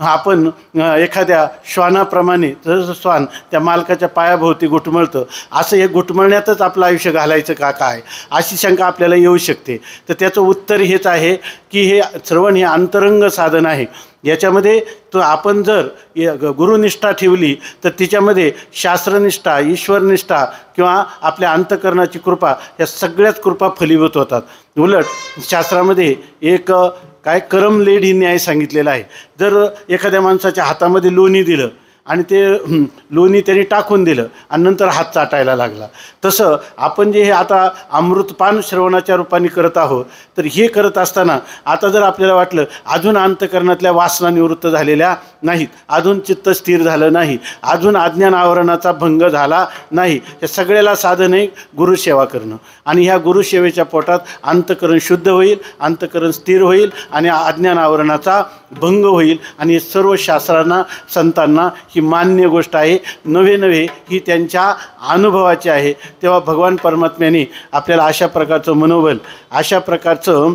आपण एखाद्या श्वानाप्रमाणे जसं श्वान त्या मालकाच्या पायाभोवती घुटमळतं असं हे घुटमळण्यातच आपलं आयुष्य घालायचं का काय, अशी शंका आपल्याला येऊ शकते. तर त्याचं उत्तर हेच आहे की हे श्रवण हे अंतरंग साधन आहे. याच्यामध्ये तो आपण जर गुरुनिष्ठा ठेवली तर तिच्यामध्ये शास्त्रनिष्ठा, ईश्वरनिष्ठा किंवा आपल्या अंतःकरणाची कृपा, या सगळ्याच कृपा फलीभूत होतात. उलट शास्त्रामध्ये एक काय करमलेढी न्याय सांगितलेला आहे. जर एखाद्या माणसाच्या हातामध्ये लोणी दिलं आणि ते लोणी त्यांनी टाकून दिलं आणि नंतर हात चाटायला लागला, तसं आपण जे हे आता अमृतपान श्रवणाच्या रूपाने करत आहोत, तर हे करत असताना आता जर आपल्याला वाटलं अजून अंतःकरणातल्या वासना निवृत्त झालेल्या नाहीत, अजून चित्त स्थिर झालं नाही, अजून अज्ञान आवरणाचा भंग झाला नाही, या सगळ्याला साधन आहे गुरुसेवा करणं. आणि ह्या गुरुसेवेच्या पोटात अंतःकरण शुद्ध होईल, अंतःकरण स्थिर होईल आणि अज्ञान आवरणाचा भंग होईल. आणि सर्व शास्त्रांना, संतांना ही मान्य गोष्ट आहे, नव्हे ही त्यांच्या अनुभवाची आहे. तेव्हा भगवान परमात्म्याने आपल्याला अशा प्रकारचं मनोबल, अशा प्रकारचं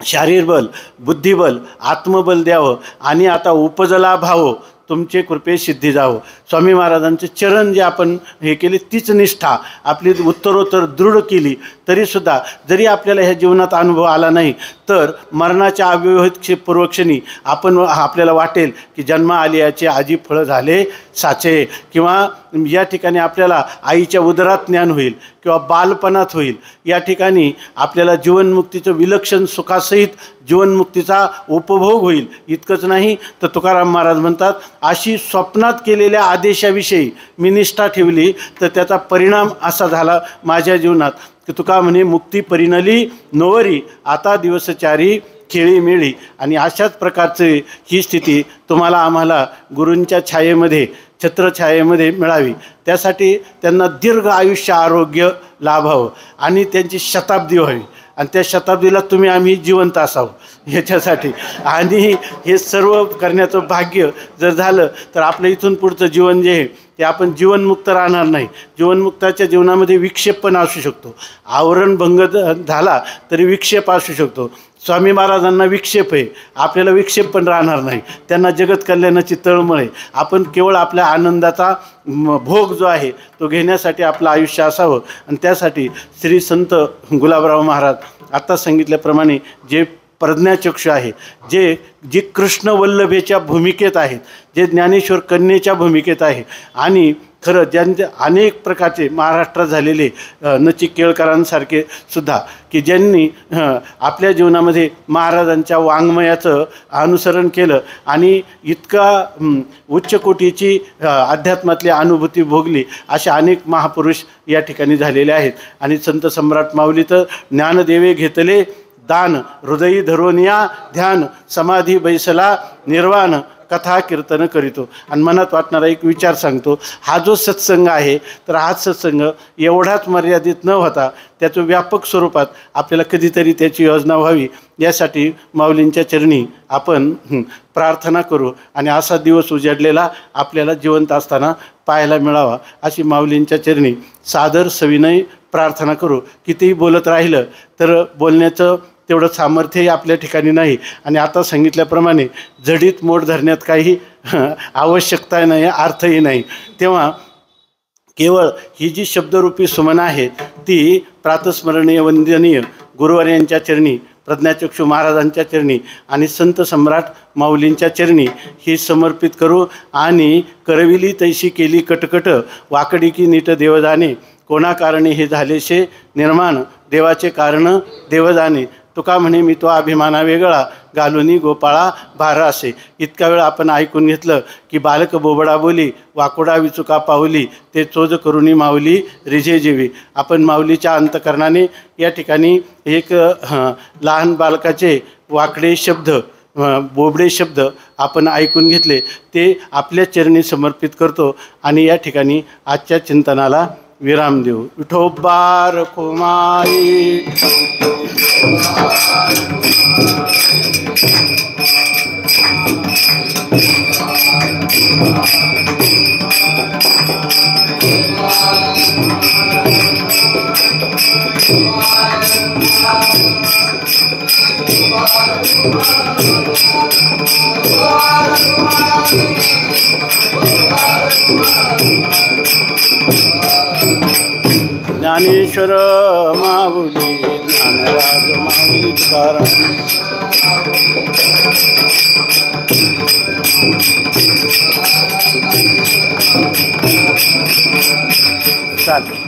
शारीरबल, बुद्धिबल, आत्मबल द्यावं. आणि आता उपजला भाव तुमचे कृपे सिद्धी जावं. स्वामी महाराजांचे चरण जे आपण हे केले, तीच निष्ठा आपली उत्तरोत्तर दृढ केली, तरीसुद्धा जरी आपल्याला ह्या जीवनात अनुभव आला नाही, तर मरणाच्या अव्यवहित पूर्वक्षणी आपल्याला वाटेल की जन्म आलियाचे आजी फळं झाले साचे, किंवा या ठिकाणी आपल्याला आईच्या उदरात ज्ञान होईल किंवा बालपणात होईल. या ठिकाणी आपल्याला जीवनमुक्तीचं विलक्षण सुखासहित जीवनमुक्तीचा उपभोग होईल. इतकंच नाही तर तुकाराम महाराज म्हणतात, अशी स्वप्नात केलेल्या आदेशाविषयी मी निष्ठा ठेवली तर त्याचा परिणाम असा झाला माझ्या जीवनात की तुका म्हणे मुक्ती परिणली नोवरी, आता दिवसचारी खेळी मिळी. आणि अशाच प्रकारचे ही स्थिती तुम्हाला आम्हाला गुरूंच्या छायेमध्ये, छत्रछायेमध्ये मिळावी. त्यासाठी त्यांना दीर्घ आयुष्य, आरोग्य लाभावं आणि त्यांची शताब्दी व्हावी. आणि त्या शताब्दीला आम्ही जिवंत असावं याच्यासाठी. आणि हे सर्व करण्याचं भाग्य जर झालं तर आपलं इथून पुढचं जीवन जे आहे ते आपण जीवनमुक्त राहणार नाही. जीवनमुक्ताच्या जीवनामध्ये विक्षेप पण असू शकतो, आवरणभंग झाला तरी विक्षेप असू शकतो. स्वामी महाराजांना विक्षेप आहे, आपल्याला विक्षेप पण राहणार नाही. त्यांना जगत कल्याणाची तळमळ आहे. आपण केवळ आपल्या आनंदाचा भोग जो आहे तो घेण्यासाठी आपलं आयुष्य असावं. आणि त्यासाठी श्री संत गुलाबराव महाराज आत्ता सांगितल्याप्रमाणे जे प्रज्ञाचक्षु आहे, जे कृष्णवल्लभेच्या भूमिकेत आहेत, जे ज्ञानेश्वर कन्येच्या भूमिकेत आहे, आणि खरं ज्यांचे अनेक प्रकारचे महाराष्ट्रात झालेले नचिक केळकरांसारखे सुद्धा की ज्यांनी आपल्या जीवनामध्ये महाराजांच्या वाङ्मयाचं अनुसरण केलं आणि इतका उच्च कोटीची अध्यात्मातली अनुभूती भोगली, अशा अनेक महापुरुष या ठिकाणी झालेले आहेत. आणि संत सम्राट माऊली तर ज्ञानदेवे घेतले दान, हृदयी धरोनिया ध्यान, समाधी बैसला निर्वाण, कथा कीर्तन करीतो. आणि मनात वाटणारा एक विचार सांगतो, हा जो सत्संग आहे तर हा सत्संग एवढाच मर्यादित न होता त्याचं व्यापक स्वरूपात आपल्याला कधीतरी त्याची योजना व्हावी, यासाठी माऊलींच्या चरणी आपण प्रार्थना करू. आणि असा दिवस उजाडलेला आपल्याला जिवंत असताना पाहायला मिळावा, अशी माऊलींच्या चरणी सादर सविनय प्रार्थना करू. कितीही बोलत राहिलं तर बोलण्याचं तेवढं सामर्थ्यही आपल्या ठिकाणी नाही. आणि आता सांगितल्याप्रमाणे जडीत मोड धरण्यात काही आवश्यकता नाही, अर्थही नाही. तेव्हा केवळ ही जी शब्दरूपी सुमन आहे ती प्रातस्मरणीय वंदनीय गुरुवर्यांच्या चरणी, प्रज्ञाचक्षु महाराजांच्या चरणी आणि संत सम्राट माऊलींच्या चरणी ही समर्पित करू. आणि करविली तैशी केली कटकट, वाकडी की नीट देवदाने, कोणाकारणे हे झालेशे निर्माण, देवाचे कारण देवदाने. तुका म्हणे मी तो अभिमाना वेगळा, घालुनी गोपाळा भार असे. इतका वेळ आपण ऐकून घेतलं की बालक बोबडा बोली, वाकोडा विचुका पावली, ते चोज करुणी माऊली रिझे जेवी. आपण माऊलीच्या अंतकरणाने या ठिकाणी एक लहान बालकाचे वाकडे शब्द, बोबडे शब्द आपण ऐकून घेतले, ते आपल्या चरणी समर्पित करतो. आणि या ठिकाणी आजच्या चिंतनाला विराम देऊ. विठोबार कुमारी. ज्ञानेश्वर माऊली ज्ञानराज माऊली तुकाराम चालेल.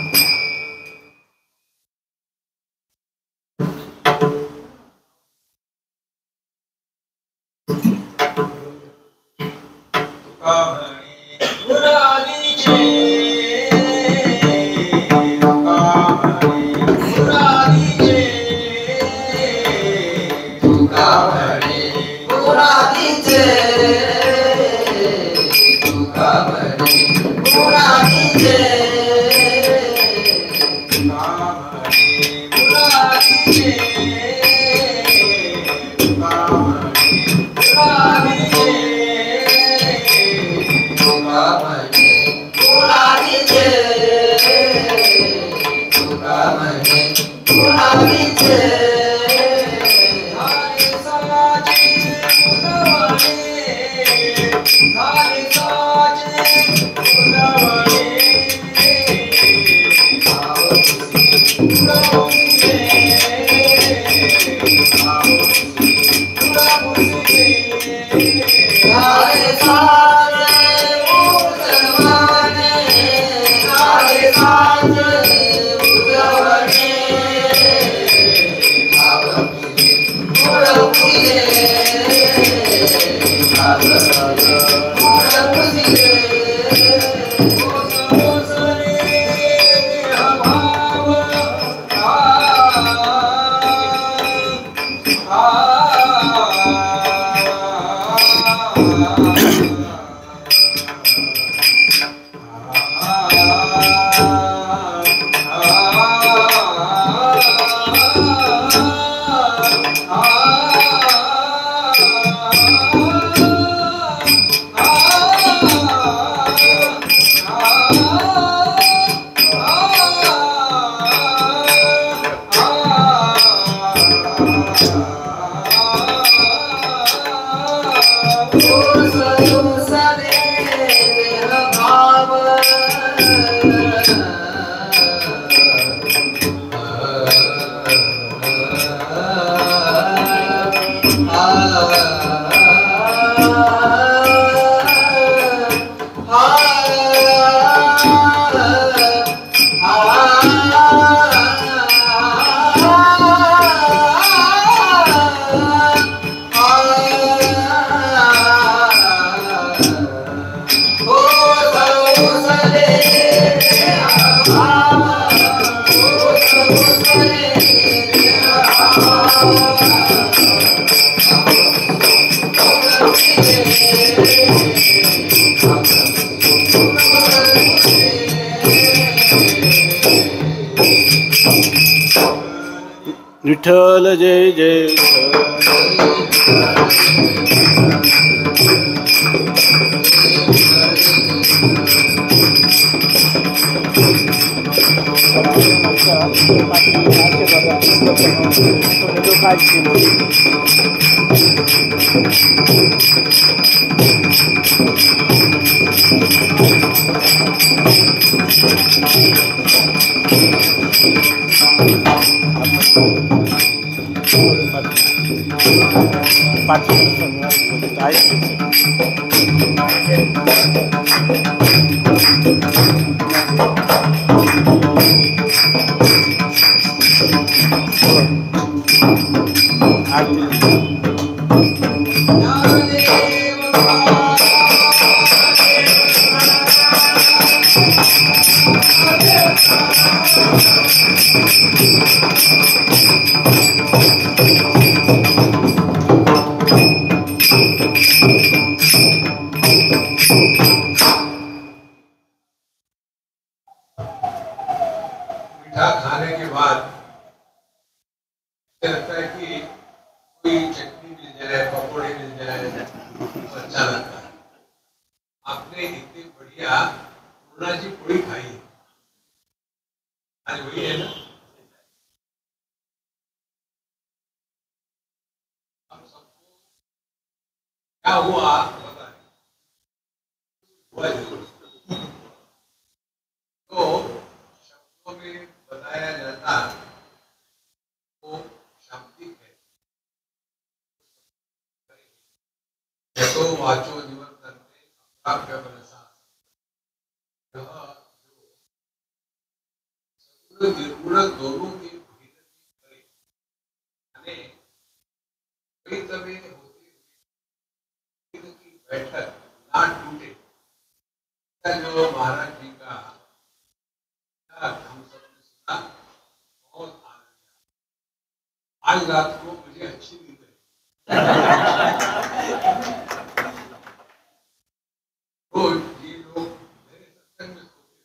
विठ्ठल जय जय खाने के बाद लगता है कि कोई चटनी मिल जाए, पकौड़े मिल जाए तो अच्छा लगता है। आपने इतनी बढ़िया पूर्णाची पोळी खाई, आज वही है ना। क्या हुआ पता नहीं, हुआ जरूर। तो शब्दों में बताया जाता वो शाब्दिक है। यतो वाचो निवर्तन्ते अप्राप्य मनसा, यह निर्गुण दोनों के भेद की करे, यानी कई तवे होती हुई की बैठक ना टूटे। जो महाराज जी का हम सबने सुना, बहुत आनंद आया। आज रात को मुझे अच्छी नींद आई। रोज ये लोग मेरे सत्संग में सोते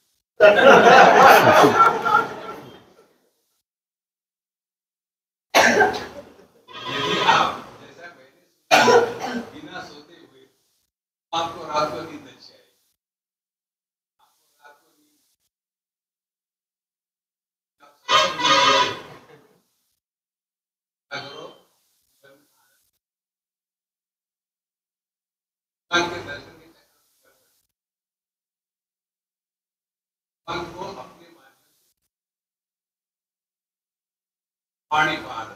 यदि आप जैसा मैंने सुना बिना सोते हुए, आपको रात को नींद अच्छी आई, आपको रात को नींद करो, भगवान के दर्शन के चक्कर में भगवान को अपने माध्यम से पानी पार,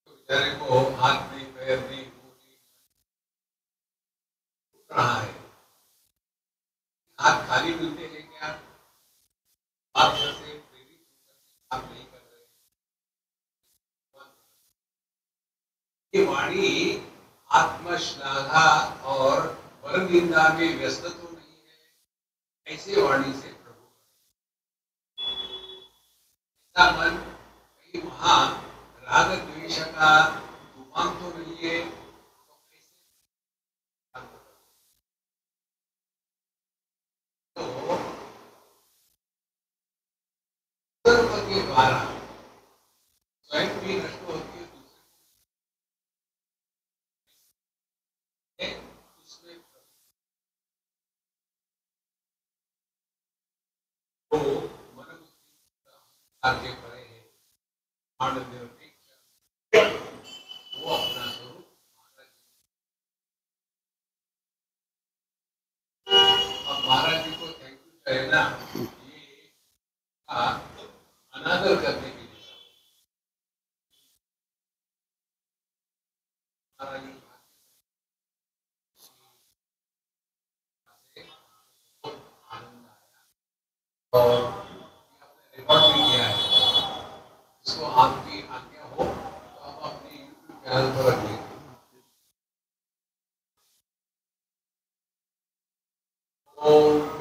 तो बेचारे को हाथ नहीं, पैर नहीं, मुंह नहीं रहा है। हाथ खाली मिलते हैं क्या? आप जैसे प्रेरित होकर आप नहीं कर रहे। ये वाणी आत्मश्लाघा और परनिंदा में व्यस्त तो नहीं है। ऐसे वाणी से प्रभु ऐसा मन कहीं वहां राग द्वेष का तूफान तो नहीं है, तो कैसे तो सर्व के द्वारा स्वयं भी नष्ट होती है, दूसरे उसमें तो मन आगे पड़े हैं आनंद निरपेक्ष, वो अपना स्वरूप महाराज जी। अब महाराज जी को थैंक यू कहना ये अनादर करने के लिए महाराज जी बहुत आनंद आया और आपने रिकॉर्ड भी किया है। इसको आपकी आज्ञा हो तो हम अपने यूट्यूब चैनल पर रखेंगे।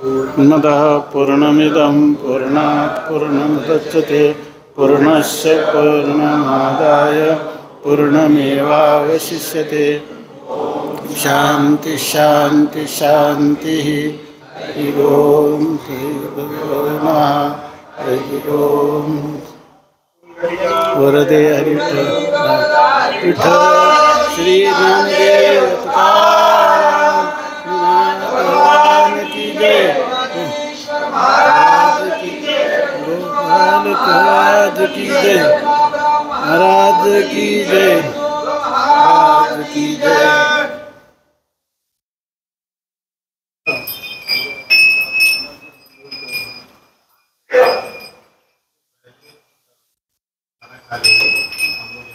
पूर्णमदः पूर्णमिदं पूर्णात् पूर्णमुदच्यते पूर्णस्य पूर्णमादाय पूर्णमेवावशिष्यते। शांति शांति शांति। हरि ओम श्री गुरुभ्यो नमः। हरि ओम। वरदे हरि विठ्ठल श्री नामदेव तुकाराम भगवान की जय। महाराज की जय। महाराज की जय। महाराज की जय। महाराज की जय। खाना खा लीजिए। हम लोग